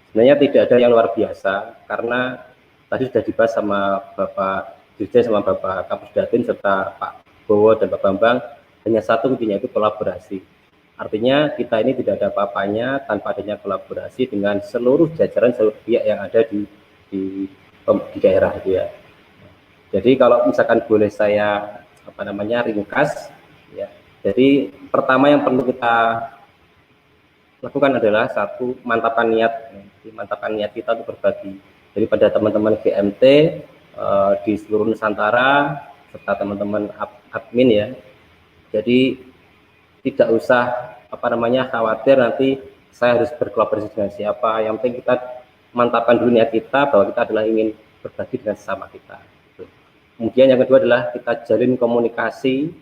sebenarnya tidak ada yang luar biasa, karena tadi sudah dibahas sama Bapak Dirjen sama Bapak Kapus Datin serta Pak Bowo dan Pak Bambang. Hanya satu kuncinya, itu kolaborasi. Artinya kita ini tidak ada apa-apanya tanpa adanya kolaborasi dengan seluruh jajaran, seluruh pihak yang ada di daerah gitu ya. Jadi kalau misalkan boleh saya ringkas ya. Jadi pertama yang perlu kita lakukan adalah satu, mantapkan niat. Jadi mantapkan niat kita untuk berbagi. Jadi pada teman-teman GMT di seluruh Nusantara serta teman-teman admin ya. Jadi tidak usah khawatir nanti saya harus berkolaborasi dengan siapa. Yang penting kita mantapkan dulu niat kita bahwa kita adalah ingin berbagi dengan sesama kita. Kemudian yang kedua adalah kita jalin komunikasi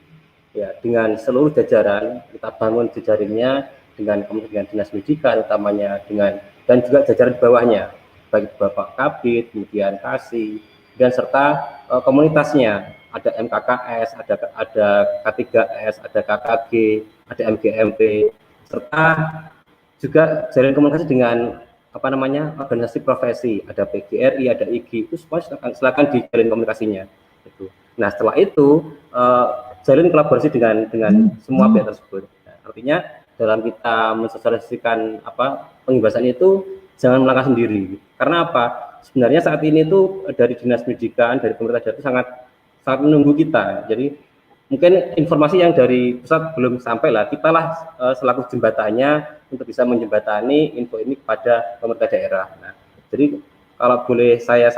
ya dengan seluruh jajaran, kita bangun jejaringnya dengan dinas pendidikan utamanya, dan juga jajaran di bawahnya, baik Bapak Kabid, kemudian Kasih, dan serta komunitasnya, ada MKKS, ada K3S, ada KKG, ada MGMP, serta juga jalin komunikasi dengan organisasi profesi, ada PGRI, ada IG, itu semua silakan dijalin komunikasinya. Itu. Nah setelah itu jalin kolaborasi dengan semua pihak tersebut. Nah, artinya dalam kita mensosialisasikan penghibasan itu jangan melangkah sendiri. Karena apa? Sebenarnya saat ini itu dari dinas pendidikan, dari pemerintah daerah itu sangat menunggu kita. Jadi mungkin informasi yang dari pusat belum sampai lah. Kita lah selaku jembatannya untuk bisa menjembatani info ini kepada pemerintah daerah. Nah, jadi kalau boleh saya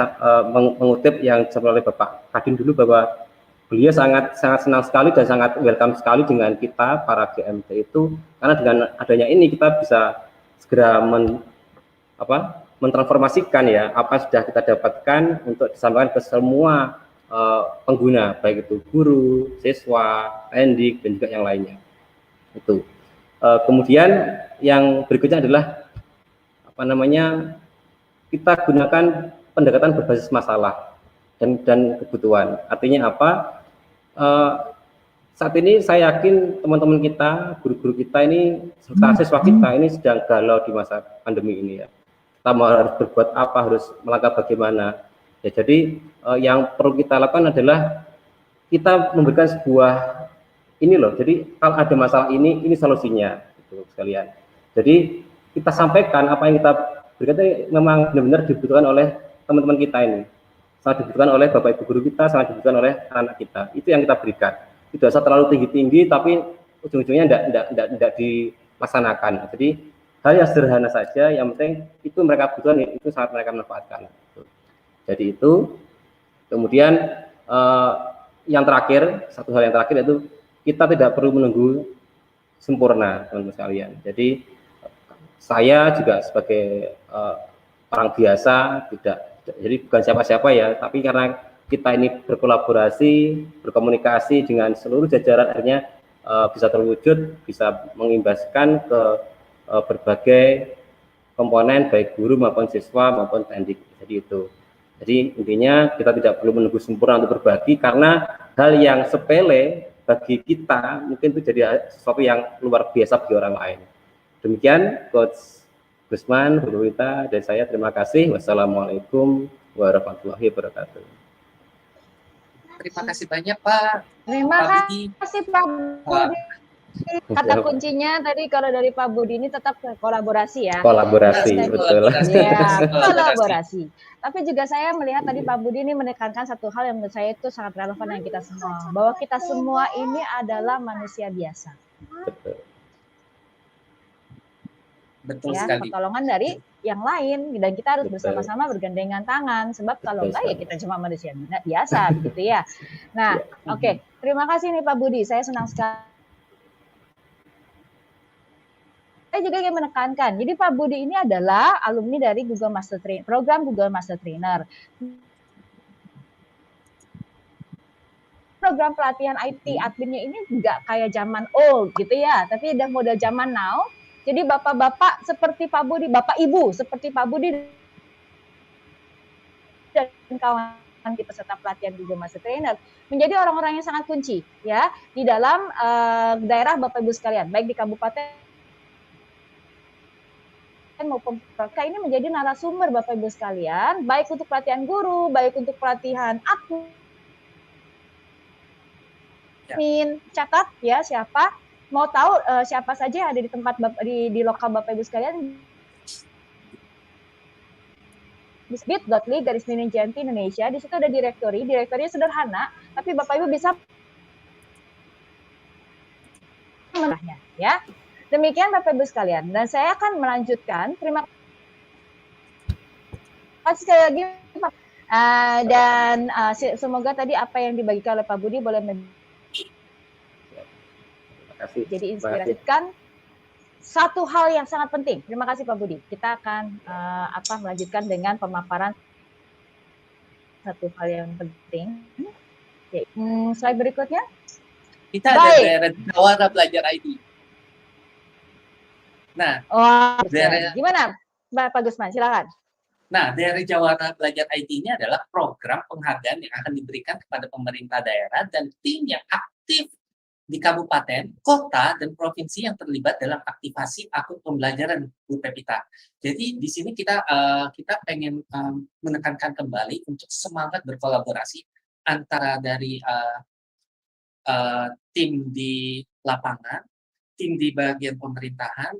mengutip yang disampaikan oleh Bapak Kadin dulu, bahwa beliau sangat senang sekali dan sangat welcome sekali dengan kita para GMT itu, karena dengan adanya ini kita bisa segera mentransformasikan ya apa yang sudah kita dapatkan untuk disampaikan ke semua pengguna, baik itu guru, siswa, pendidik, dan juga yang lainnya. Itu. Kemudian yang berikutnya adalah kita gunakan pendekatan berbasis masalah dan kebutuhan. Artinya apa? Saat ini saya yakin teman-teman kita, guru-guru kita ini, serta siswa kita ini sedang galau di masa pandemi ini ya. Kita harus berbuat apa, harus melangkah bagaimana. Ya, jadi yang perlu kita lakukan adalah kita memberikan sebuah ini loh. Jadi kalau ada masalah ini solusinya, gitu sekalian. Jadi kita sampaikan apa yang kita berikan itu memang benar-benar dibutuhkan oleh teman-teman kita ini. Sangat dibutuhkan oleh Bapak Ibu guru kita, sangat dibutuhkan oleh anak kita. Itu yang kita berikan. Tidak usah terlalu tinggi-tinggi, tapi ujung-ujungnya tidak dilaksanakan. Jadi hal yang sederhana saja, yang penting itu mereka butuhkan, itu sangat mereka manfaatkan. Jadi itu. Kemudian yang terakhir, satu hal yang terakhir yaitu kita tidak perlu menunggu sempurna, teman-teman sekalian. Jadi saya juga sebagai orang biasa, jadi bukan siapa-siapa ya, tapi karena kita ini berkolaborasi, berkomunikasi dengan seluruh jajaran, akhirnya bisa terwujud, bisa mengimbaskan ke berbagai komponen baik guru maupun siswa maupun pendidik. Jadi itu. Jadi intinya kita tidak perlu menunggu sempurna untuk berbagi, karena hal yang sepele bagi kita mungkin itu jadi sesuatu yang luar biasa bagi orang lain. Demikian Coach Gusman, Bu Wita, dan saya terima kasih. Wassalamualaikum warahmatullahi wabarakatuh. Terima kasih banyak Pak. Terima Pak Budi. kasih Pak Budi. Kata kuncinya tadi kalau dari Pak Budi ini tetap kolaborasi ya. Kolaborasi, betul. Ya, kolaborasi. Tapi juga saya melihat tadi Pak Budi ini menekankan satu hal yang menurut saya itu sangat relevan dengan kita semua, bahwa kita semua ini adalah manusia biasa. Betul. Betul Ya, sekali. pertolongan dari yang lain, dan kita harus bersama-sama bergandengan tangan, sebab kalau enggak ya kita cuma manusia biasa begitu ya. Nah, oke. Terima kasih nih Pak Budi, saya senang sekali. Saya juga ingin menekankan, jadi Pak Budi ini adalah alumni dari Google Master Trainer, program Google Master Trainer. Program pelatihan IT adminnya ini nggak kayak zaman old gitu ya, tapi udah model zaman now. Jadi bapak-bapak seperti Pak Budi, bapak ibu seperti Pak Budi dan kawan di peserta pelatihan Google Master Trainer menjadi orang-orang yang sangat kunci ya di dalam daerah Bapak Ibu sekalian, baik di kabupaten maupun kota. Ini menjadi narasumber Bapak Ibu sekalian, baik untuk pelatihan guru, baik untuk pelatihan admin. Catat ya, siapa mau tahu siapa saja yang ada di tempat di lokal Bapak Ibu sekalian, bit.ly/GMT Indonesia. Di situ ada direktorinya sederhana, tapi Bapak Ibu bisa menariknya ya. Demikian Bapak Ibu sekalian, dan saya akan melanjutkan. Terima kasih sekali lagi Pak. Dan semoga tadi apa yang dibagikan oleh Pak Budi boleh jadi inspirasikan satu hal yang sangat penting. Terima kasih Pak Budi. Kita akan melanjutkan dengan pemaparan satu hal yang penting. Slide berikutnya. Kita ada daerah Jawara Belajar ID. Nah, gimana Pak Gusman? Silakan. Nah, daerah Jawara Belajar ID ini adalah program penghargaan yang akan diberikan kepada pemerintah daerah dan tim yang aktif di kabupaten, kota, dan provinsi yang terlibat dalam aktivasi akun pembelajaran Bu Pepita. Jadi di sini kita pengen menekankan kembali untuk semangat berkolaborasi antara dari tim di lapangan, tim di bagian pemerintahan,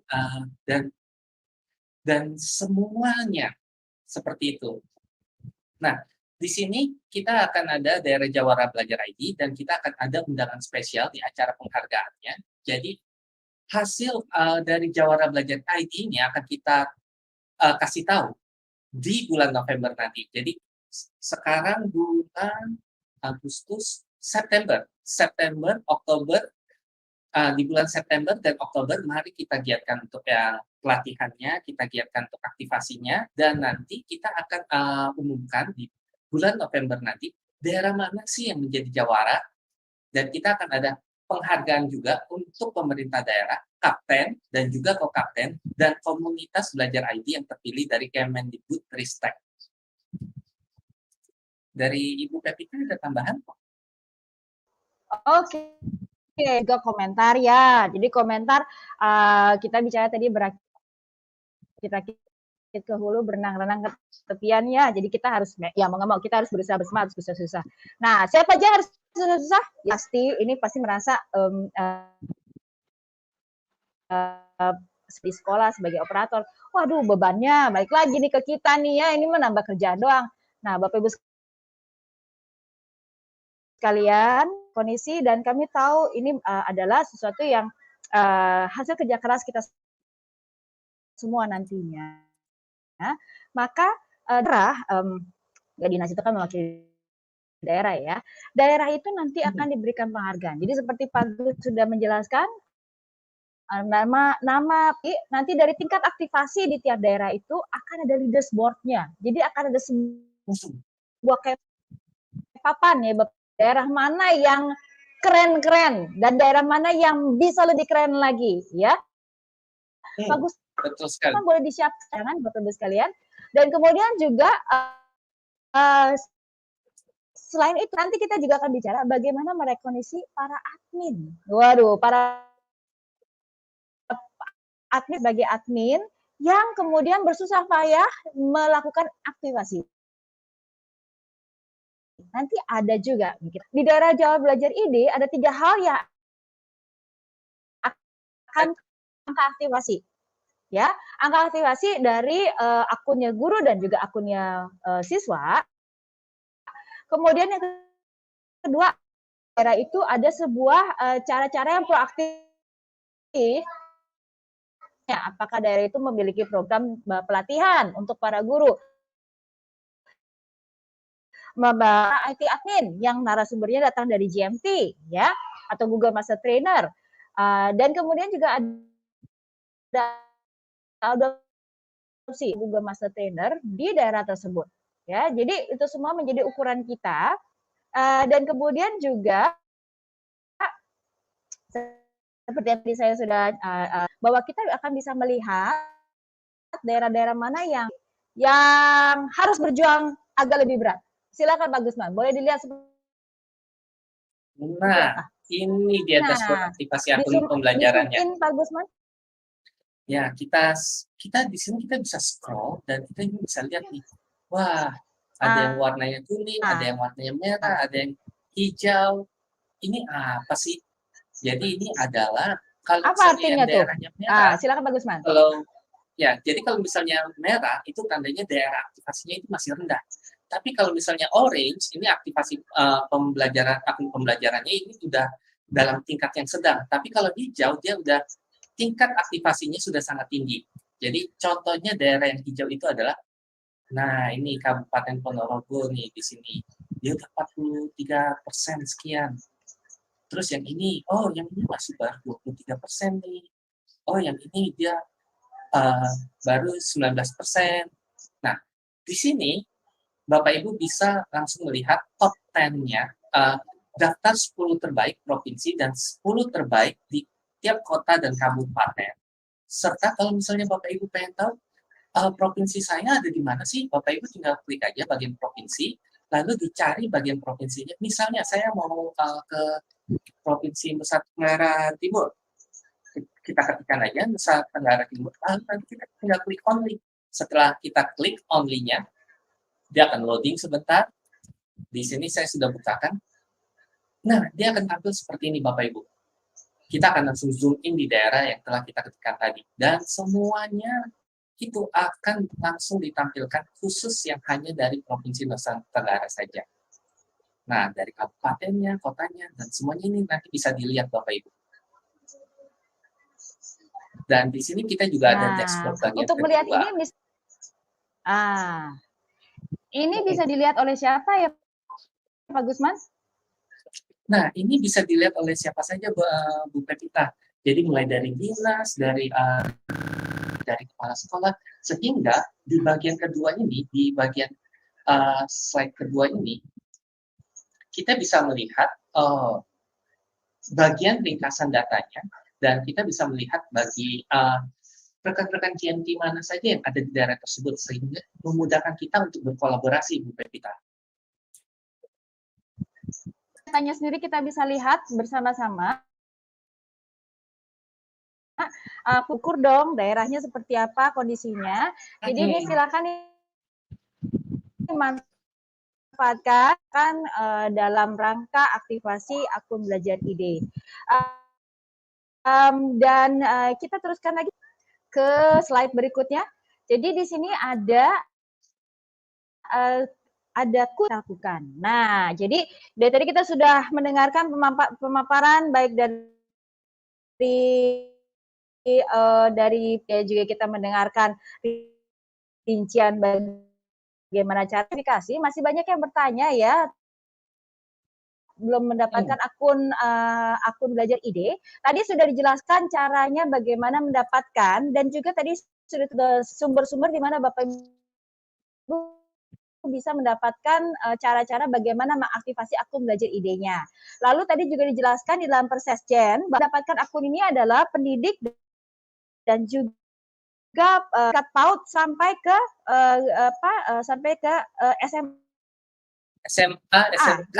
dan semuanya seperti itu. Nah, di sini kita akan ada daerah Jawara Belajar ID dan kita akan ada undangan spesial di acara penghargaannya. Jadi hasil dari Jawara Belajar ID ini akan kita kasih tahu di bulan November nanti. Jadi sekarang bulan Agustus, September, Oktober, di bulan September dan Oktober mari kita giatkan untuk yang pelatihannya, kita giatkan untuk aktivasinya, dan nanti kita akan umumkan di bulan November nanti, daerah mana sih yang menjadi jawara, dan kita akan ada penghargaan juga untuk pemerintah daerah, kapten, dan juga co-kapten, dan komunitas belajar ID yang terpilih dari Kemendikbudristek. Dari Ibu Pepita ada tambahan? Oke, juga komentar ya. Jadi komentar kita bicara tadi kita ke hulu berenang-renang ke tepian ya. Jadi kita harus ya mau nggak mau kita harus berusaha bersama, harus susah-susah. Nah, siapa aja harus susah-susah? Pasti ini pasti merasa di sekolah sebagai operator. Waduh, bebannya balik lagi nih ke kita nih ya. Ini menambah kerjaan doang. Nah, Bapak Ibu sekalian, kondisi dan kami tahu ini adalah sesuatu yang hasil kerja keras kita semua nantinya. Maka daerah, dinas itu kan mewakili daerah ya. Daerah itu nanti akan diberikan penghargaan. Jadi seperti Pak Gus sudah menjelaskan, nama nanti dari tingkat aktivasi di tiap daerah itu akan ada leaders board-nya. Jadi akan ada sebuah papan ya, daerah mana yang keren-keren dan daerah mana yang bisa lebih keren lagi ya. Pak Gus Betul sekali. Boleh disiapkan Bapak Ibu sekalian. Dan kemudian juga selain itu nanti kita juga akan bicara bagaimana merekognisi para admin. Waduh, para admin sebagai admin yang kemudian bersusah payah melakukan aktivasi. Nanti ada juga di daerah Jawa Belajar ID ada 3 hal yang akan angka aktivasi. Ya, angka aktivasi dari akunnya guru dan juga akunnya siswa. Kemudian yang kedua, daerah itu ada sebuah cara-cara yang proaktif. Ya, apakah daerah itu memiliki program pelatihan untuk para guru? IT admin yang narasumbernya datang dari GMT, ya, atau Google Master Trainer. Dan kemudian juga ada adopsi Google Master Trainer di daerah tersebut. Ya, jadi itu semua menjadi ukuran kita. Dan kemudian juga seperti yang tadi saya sudah bahwa kita akan bisa melihat daerah-daerah mana yang harus berjuang agak lebih berat. Silakan Pak Gusman, boleh dilihat seperti Nah, ini dia dashboard aktivasi akun pembelajarannya. Pak Gusman. Ya, kita di sini kita bisa scroll dan kita bisa lihat nih. Wah, ada yang warnanya kuning, ada yang warnanya merah, ada yang hijau. Ini apa sih? Jadi ini adalah kalau apa misalnya daerahnya merah. Silakan Pak Gusman. Jadi kalau misalnya merah itu tandanya daerah aktivasinya itu masih rendah. Tapi kalau misalnya orange, ini aktivasi akun pembelajarannya ini sudah dalam tingkat yang sedang. Tapi kalau hijau, dia udah tingkat aktivasinya sudah sangat tinggi. Jadi contohnya daerah yang hijau itu adalah, nah ini Kabupaten Ponorogo nih di sini. Dia udah 43% sekian. Terus yang ini masih baru 23% nih. Oh yang ini dia baru 19%. Nah, di sini Bapak Ibu bisa langsung melihat top 10-nya, daftar 10 terbaik provinsi dan 10 terbaik di tiap kota dan kabupaten. Serta kalau misalnya Bapak Ibu pengen tahu provinsi saya ada di mana sih, Bapak Ibu tinggal klik aja bagian provinsi, lalu dicari bagian provinsinya. Misalnya saya mau ke Provinsi Nusa Tenggara Timur. Kita ketikkan aja Nusa Tenggara Timur, lalu nanti kita tinggal klik only. Setelah kita klik only-nya, dia akan loading sebentar. Di sini saya sudah bukakan. Nah, dia akan tampil seperti ini Bapak Ibu. Kita akan langsung zoom in di daerah yang telah kita ketikkan tadi. Dan semuanya itu akan langsung ditampilkan khusus yang hanya dari Provinsi Nusa Tenggara saja. Nah, dari kabupatennya, kotanya, dan semuanya ini nanti bisa dilihat Bapak Ibu. Dan di sini kita juga ada dashboard bagian untuk melihat ini, ini bisa dilihat oleh siapa ya, Pak Gusman? Nah, ini bisa dilihat oleh siapa saja, Bu Pepita. Jadi mulai dari dinas, dari kepala sekolah, sehingga di bagian kedua ini, di bagian slide kedua ini, kita bisa melihat bagian ringkasan datanya, dan kita bisa melihat bagi rekan-rekan GMT mana saja yang ada di daerah tersebut, sehingga memudahkan kita untuk berkolaborasi, Bu Pepita. Datanya sendiri kita bisa lihat bersama-sama. Ukur dong daerahnya seperti apa kondisinya. Jadi ini silakan dimanfaatkan dalam rangka aktivasi akun belajar ID. Dan kita teruskan lagi ke slide berikutnya. Jadi di sini ada lakukan. Nah, jadi dari tadi kita sudah mendengarkan pemaparan baik dari juga kita mendengarkan rincian bagaimana cara verifikasi. Masih banyak yang bertanya ya, belum mendapatkan akun belajar ID. Tadi sudah dijelaskan caranya bagaimana mendapatkan, dan juga tadi sudah sumber-sumber di mana Bapak Ibu bisa mendapatkan cara-cara bagaimana mengaktifasi akun belajar ID-nya. Lalu tadi juga dijelaskan di dalam Persesjen, mendapatkan akun ini adalah pendidik dan juga tingkat PAUD sampai ke SMA, SMA, SMK,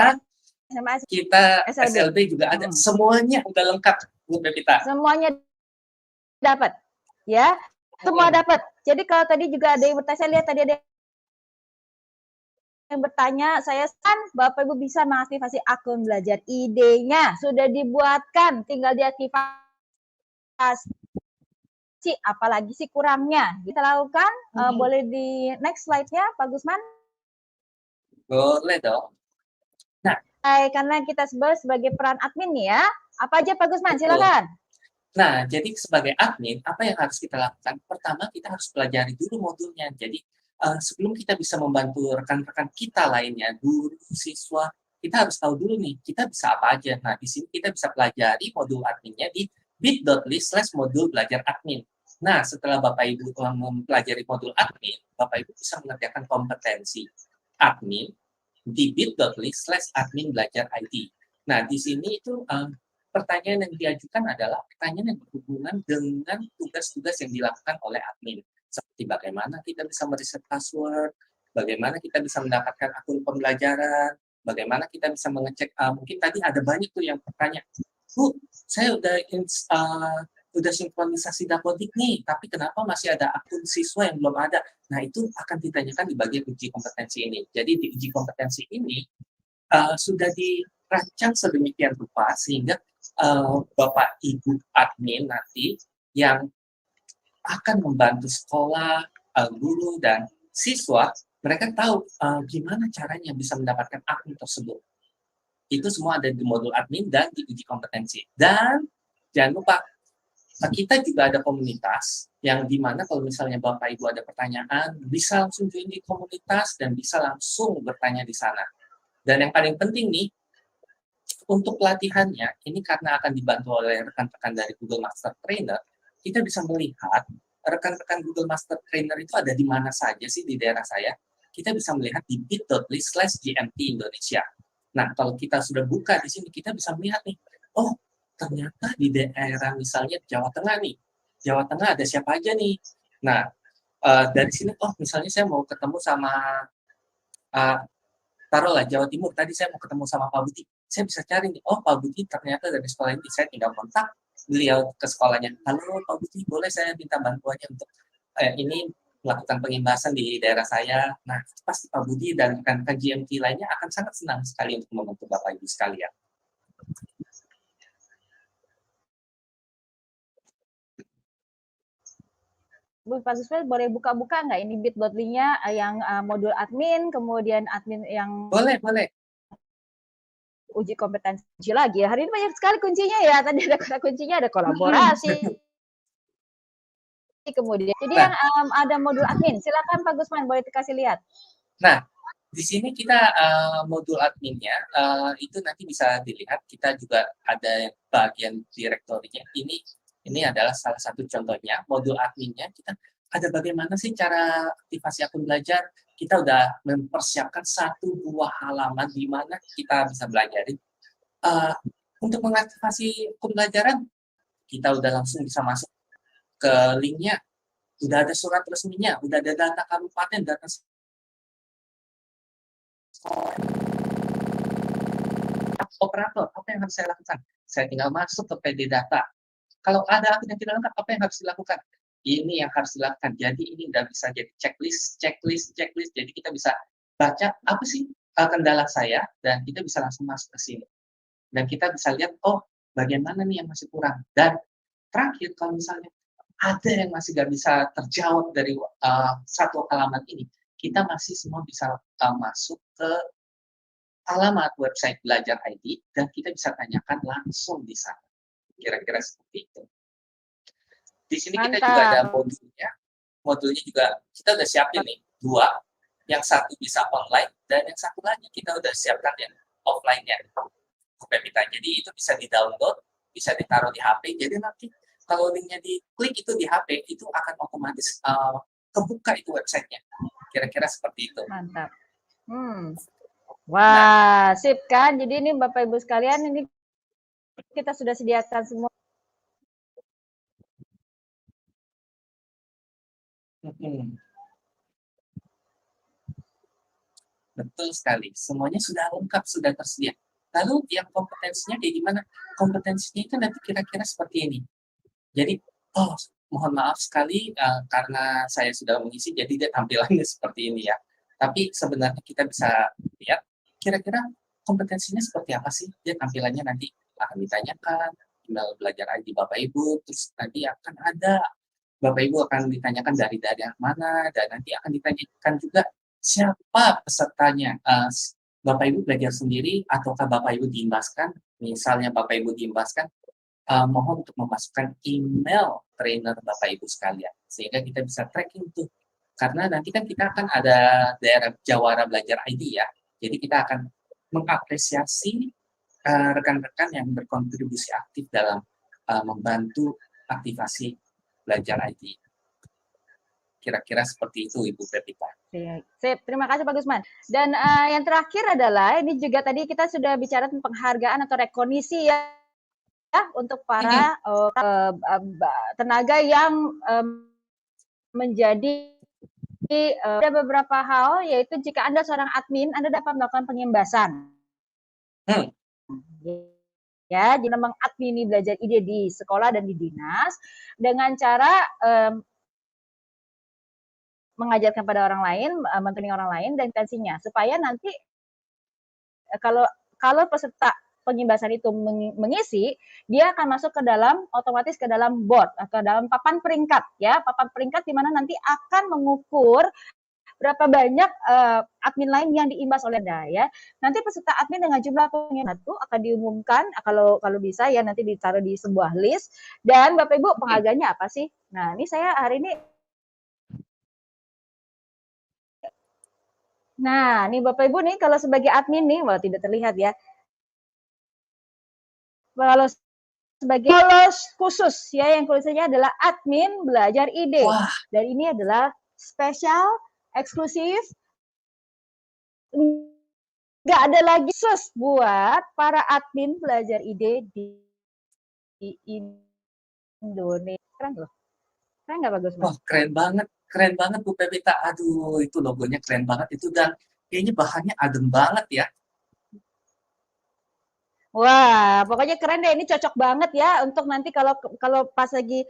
SMA, kita SLB. SLB juga ada. Semuanya udah lengkap, Bu Pepita. Semuanya dapat, ya. Semua dapat. Jadi kalau tadi juga ada yang bertanya, saya lihat tadi ada yang bertanya, saya kan Bapak Ibu bisa mengaktifasi akun belajar. Idenya sudah dibuatkan, tinggal diaktifasi. Apalagi sih kurangnya? Kita lakukan, boleh di next slide-nya, Pak Gusman? Boleh dong. Nah, karena kita sebagai peran admin nih ya. Apa aja Pak Gusman? Silakan. Nah, jadi sebagai admin, apa yang harus kita lakukan? Pertama, kita harus pelajari dulu modulnya. Jadi, sebelum kita bisa membantu rekan-rekan kita lainnya, guru, siswa, kita harus tahu dulu nih, kita bisa apa aja. Nah, di sini kita bisa pelajari modul adminnya di bit.ly/modul belajar admin. Nah, setelah Bapak Ibu telah mempelajari modul admin, Bapak Ibu bisa mengerjakan kompetensi admin di bit.ly/admin belajar IT. Nah, di sini itu pertanyaan yang diajukan adalah pertanyaan yang berhubungan dengan tugas-tugas yang dilakukan oleh admin. Seperti bagaimana kita bisa meriset password, bagaimana kita bisa mendapatkan akun pembelajaran, bagaimana kita bisa mengecek, mungkin tadi ada banyak tuh yang bertanya, Bu, saya udah sinkronisasi Dapodik nih, tapi kenapa masih ada akun siswa yang belum ada? Nah, itu akan ditanyakan di bagian uji kompetensi ini. Jadi di uji kompetensi ini sudah dirancang sedemikian rupa sehingga Bapak Ibu admin nanti yang akan membantu sekolah, guru, dan siswa, mereka tahu gimana caranya bisa mendapatkan akun tersebut. Itu semua ada di modul admin dan di uji kompetensi. Dan jangan lupa, kita juga ada komunitas yang dimana kalau misalnya Bapak Ibu ada pertanyaan, bisa langsung join di komunitas dan bisa langsung bertanya di sana. Dan yang paling penting nih, untuk pelatihannya, ini karena akan dibantu oleh rekan-rekan dari Google Master Trainer, kita bisa melihat rekan-rekan Google Master Trainer itu ada di mana saja sih di daerah saya. Kita bisa melihat di bit.ly/GMT Indonesia. Nah, kalau kita sudah buka di sini, kita bisa melihat nih, oh, ternyata di daerah misalnya Jawa Tengah nih. Jawa Tengah ada siapa aja nih? Nah, dari sini, oh, misalnya saya mau ketemu sama taruhlah Jawa Timur, tadi saya mau ketemu sama Pak Budi, saya bisa cari nih, oh Pak Budi ternyata dari sekolah ini, saya tinggal kontak beliau ke sekolahnya, halo Pak Budi, boleh saya minta bantuannya untuk ini melakukan pengimbasan di daerah saya. Nah, pasti Pak Budi dan rekan-rekan GMT lainnya akan sangat senang sekali untuk membantu Bapak Ibu sekalian. Bu Pak Gusman, boleh buka-buka nggak ini bit.ly-nya yang modul admin, kemudian admin yang boleh uji kompetensi lagi ya. Hari ini banyak sekali kuncinya ya. Tadi ada kata kuncinya, ada kolaborasi. Kemudian, jadi yang ada modul admin. Silakan Pak Gusman, boleh dikasih lihat. Nah, di sini kita modul adminnya itu nanti bisa dilihat. Kita juga ada bagian direktorinya. Ini adalah salah satu contohnya, modul adminnya kita ada bagaimana sih cara aktivasi akun belajar. Kita udah mempersiapkan satu buah halaman di mana kita bisa belajarin. Untuk mengaktifasi pembelajaran, kita udah langsung bisa masuk ke linknya. Udah ada surat resminya, udah ada data kabupaten, data operator. Apa yang harus saya lakukan? Saya tinggal masuk ke PD data. Kalau ada akun yang tidak lengkap, apa yang harus dilakukan? Ini yang harus dilakukan. Jadi ini udah bisa jadi checklist. Jadi kita bisa baca apa sih kendala saya dan kita bisa langsung masuk ke sini. Dan kita bisa lihat, oh bagaimana nih yang masih kurang. Dan terakhir, kalau misalnya ada yang masih nggak bisa terjawab dari satu halaman ini, kita masih semua bisa masuk ke alamat website Belajar ID dan kita bisa tanyakan langsung di sana. Kira-kira seperti itu. Di sini kita juga ada modulnya. Modulnya juga kita udah siapin nih 2. Yang satu bisa online dan yang satu lagi kita udah siapkan yang offline-nya. Jadi itu bisa di-download, bisa ditaruh di HP. Jadi nanti kalau linknya diklik itu di HP, itu akan otomatis kebuka itu websitenya. Kira-kira seperti itu. Mantap. Wah, sip kan? Jadi ini Bapak Ibu sekalian, ini kita sudah sediakan semua Betul sekali. Semuanya sudah lengkap, sudah tersedia. Lalu yang kompetensinya kayak gimana? Kompetensinya itu nanti kira-kira seperti ini. Jadi, mohon maaf sekali karena saya sudah mengisi, jadi dia tampilannya seperti ini ya. Tapi sebenarnya kita bisa lihat kira-kira kompetensinya seperti apa sih? Dia tampilannya nanti akan ditanyakan, email belajar ID Bapak Ibu, terus nanti akan ada Bapak Ibu akan ditanyakan dari daerah mana, dan nanti akan ditanyakan juga siapa pesertanya. Bapak Ibu belajar sendiri ataukah Bapak Ibu diimbaskan? Misalnya Bapak Ibu diimbaskan, mohon untuk memasukkan email trainer Bapak Ibu sekalian, sehingga kita bisa tracking tuh. Karena nanti kan kita akan ada daerah Jawara Belajar ID ya, jadi kita akan mengapresiasi rekan-rekan yang berkontribusi aktif dalam membantu aktivasi Belajar ID. Kira-kira seperti itu, Ibu Pepita. Sip, terima kasih Pak Gusman. Dan yang terakhir adalah, ini juga tadi kita sudah bicara tentang penghargaan atau rekognisi ya, untuk para tenaga yang menjadi ada beberapa hal, yaitu jika Anda seorang admin, Anda dapat melakukan pengimbasan. Ya, jadi mengadmini Belajar ID di sekolah dan di dinas dengan cara mengajarkan pada orang lain, mentoring orang lain, dan intensinya supaya nanti kalau peserta pengimbasan itu mengisi, dia akan masuk ke dalam otomatis ke dalam board atau dalam papan peringkat ya, papan peringkat di mana nanti akan mengukur berapa banyak admin lain yang diimbas oleh Anda ya. Nanti peserta admin dengan jumlah pengimbasan itu akan diumumkan kalau bisa ya, nanti ditaruh di sebuah list, dan Bapak Ibu penghargaannya apa sih? Nah, ini saya hari ini Nah, nih Bapak Ibu nih kalau sebagai admin nih, wah tidak terlihat ya. Kalau sebagai khusus ya, yang tulisannya adalah admin Belajar ID. Wah. Dan ini adalah spesial, eksklusif, nggak ada lagi khusus buat para admin Belajar ID di Indonesia. Keren loh. Keren nggak bagus? Wah, keren banget Bu Pepita. Aduh, itu logonya keren banget itu, dan kayaknya bahannya adem banget ya. Wah, pokoknya keren deh. Ini cocok banget ya untuk nanti kalau pas lagi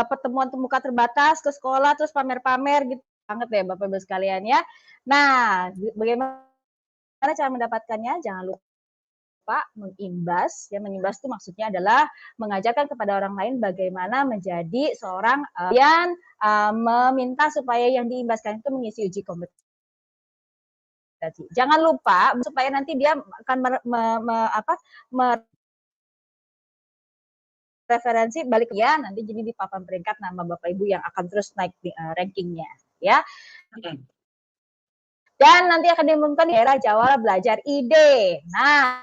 pertemuan muka terbatas ke sekolah terus pamer-pamer gitu banget deh Bapak Ibu sekalian ya. Nah, bagaimana cara mendapatkannya? Jangan lupa mengimbas. Ya, mengimbas itu maksudnya adalah mengajarkan kepada orang lain bagaimana menjadi seorang yang meminta supaya yang diimbaskan itu mengisi uji kompetensi. Jangan lupa supaya nanti dia akan referensi balik ya, nanti jadi di papan peringkat nama Bapak Ibu yang akan terus naik rankingnya ya. Dan nanti akan diumumkan di daerah Jawara Belajar ID. Nah,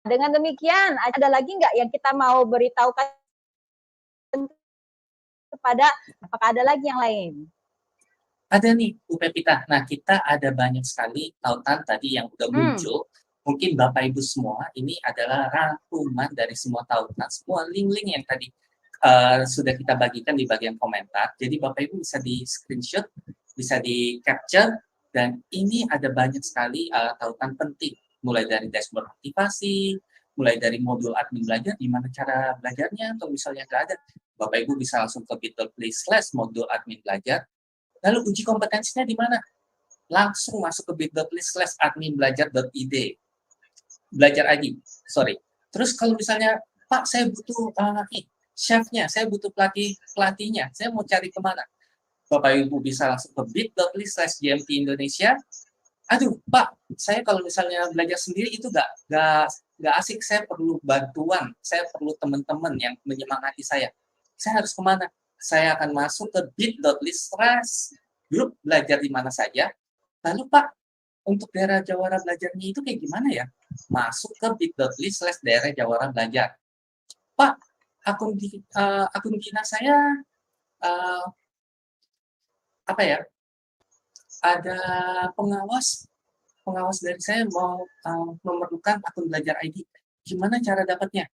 dengan demikian ada lagi nggak yang kita mau beritahukan kepada, apakah ada lagi yang lain? Ada nih Bu Pepita. Nah, kita ada banyak sekali tautan tadi yang udah muncul. Mungkin Bapak Ibu semua ini adalah rangkuman dari semua tautan, semua link-link yang tadi sudah kita bagikan di bagian komentar. Jadi Bapak Ibu bisa di screenshot, bisa di capture, dan ini ada banyak sekali tautan penting. Mulai dari dashboard aktivasi, mulai dari modul admin belajar, gimana cara belajarnya, atau misalnya nggak ada, Bapak Ibu bisa langsung ke bit.ly/modul admin belajar. Lalu uji kompetensinya di mana? Langsung masuk ke bit.ly/adminbelajar.id. Belajar ID, sorry. Terus kalau misalnya, Pak, saya butuh chefnya, saya butuh pelatihnya, saya mau cari kemana? Bapak Ibu bisa langsung ke bit.ly/GMT Indonesia. Aduh, Pak, saya kalau misalnya belajar sendiri itu nggak asik, saya perlu bantuan, saya perlu teman-teman yang menyemangati saya. Saya harus kemana? Saya akan masuk ke bit.ly/grup belajar di mana saja. Lalu Pak, untuk daerah Jawara Belajarnya itu kayak gimana ya? Masuk ke bit.ly/daerah Jawara Belajar. Pak, akun dinas saya apa ya? Ada pengawas dari saya mau memerlukan akun Belajar ID. Gimana cara dapatnya?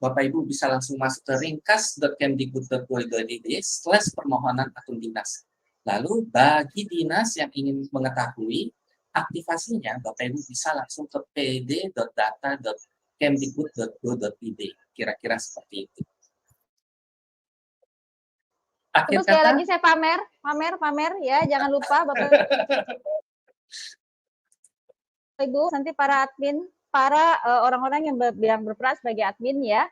Bapak Ibu bisa langsung masuk ke ringkas.kemdikbud.go.id/permohonan akun dinas. Lalu bagi dinas yang ingin mengetahui aktivasinya, Bapak Ibu bisa langsung ke pd.data.kemdikbud.go.id. Kira-kira seperti itu. Akhir Terus sekali kata, lagi saya pamer ya, jangan lupa Bapak Ibu, nanti para admin, para orang-orang yang berperan sebagai admin ya,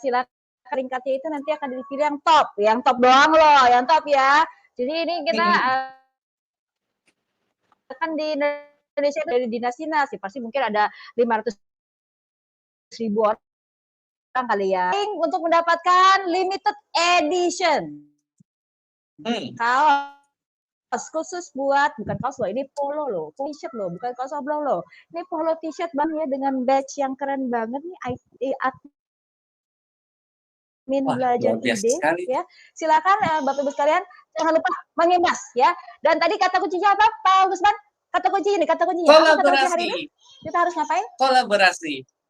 silakan ringkatnya itu nanti akan dipilih yang top doang loh, yang top ya. Jadi ini kita akan di Indonesia dari dinas-dinas, pasti mungkin ada 500.000 orang kali ya. Untuk mendapatkan limited edition. Kaos khusus buat, bukan kaos loh, ini polo loh, t-shirt loh, bukan kaos oblong loh. Ini polo t-shirt bang ya dengan badge yang keren banget nih, admin belajar ide ya. Silakan Bapak Ibu sekalian, jangan lupa mengimbas ya. Dan tadi kata kuncinya apa Pak Gusman? Kata kuncinya. Kolaborasi. Kata kunci hari ini? Kita harus ngapain?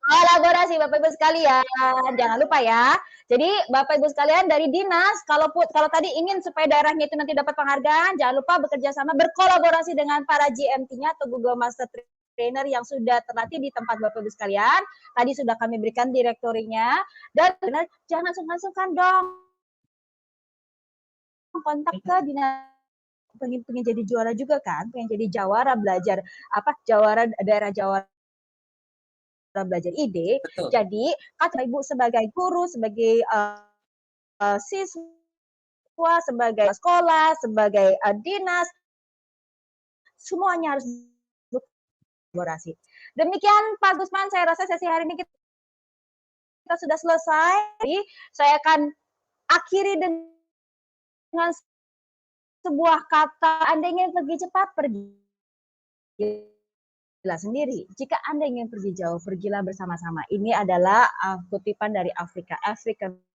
Kolaborasi Bapak Ibu sekalian, jangan lupa ya. Jadi Bapak Ibu sekalian dari dinas, kalau tadi ingin supaya daerahnya itu nanti dapat penghargaan, jangan lupa bekerja sama, berkolaborasi dengan para GMT-nya atau Google Master Trainer yang sudah terlatih di tempat Bapak Ibu sekalian. Tadi sudah kami berikan direktorinya, dan jangan sungkan-sungkan dong kontak ke dinas. Pengen jadi juara juga kan, pengen jadi jawara belajar daerah jawara belajar ide. Betul. Jadi kata Ibu sebagai guru, sebagai siswa, sebagai sekolah, sebagai dinas, semuanya harus berkolaborasi. Demikian Pak Gusman, saya rasa sesi hari ini kita sudah selesai. Jadi, saya akan akhiri dengan sebuah kata, Anda ingin pergi cepat, pergi sendiri. Jika Anda ingin pergi jauh, pergilah bersama-sama. Ini adalah kutipan dari Afrika.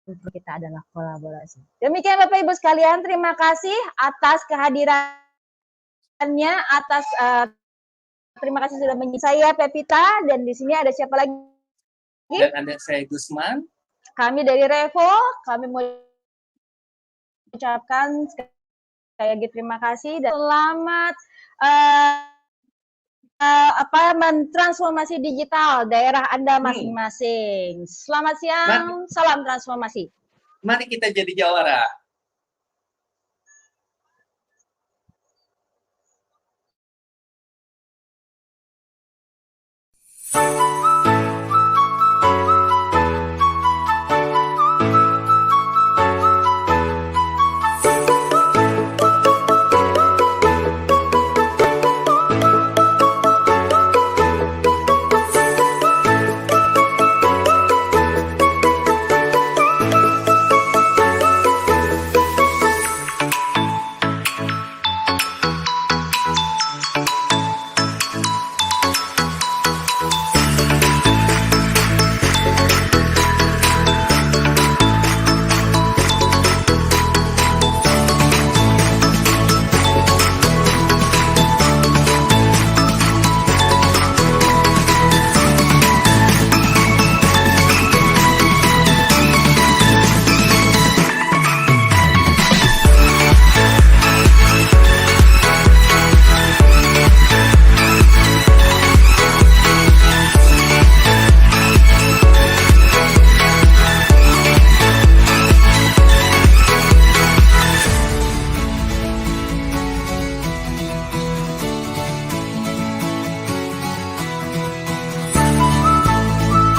Kita adalah kolaborasi. Demikian Bapak Ibu sekalian, terima kasih atas kehadirannya, terima kasih sudah menyimak. Saya Pepita, dan di sini ada siapa lagi? Dan ada saya Gusman. Kami dari Revo, kami mau ucapkan sekali lagi terima kasih dan selamat mentransformasi digital daerah Anda masing-masing. Selamat siang, salam transformasi. Mari kita jadi jawara.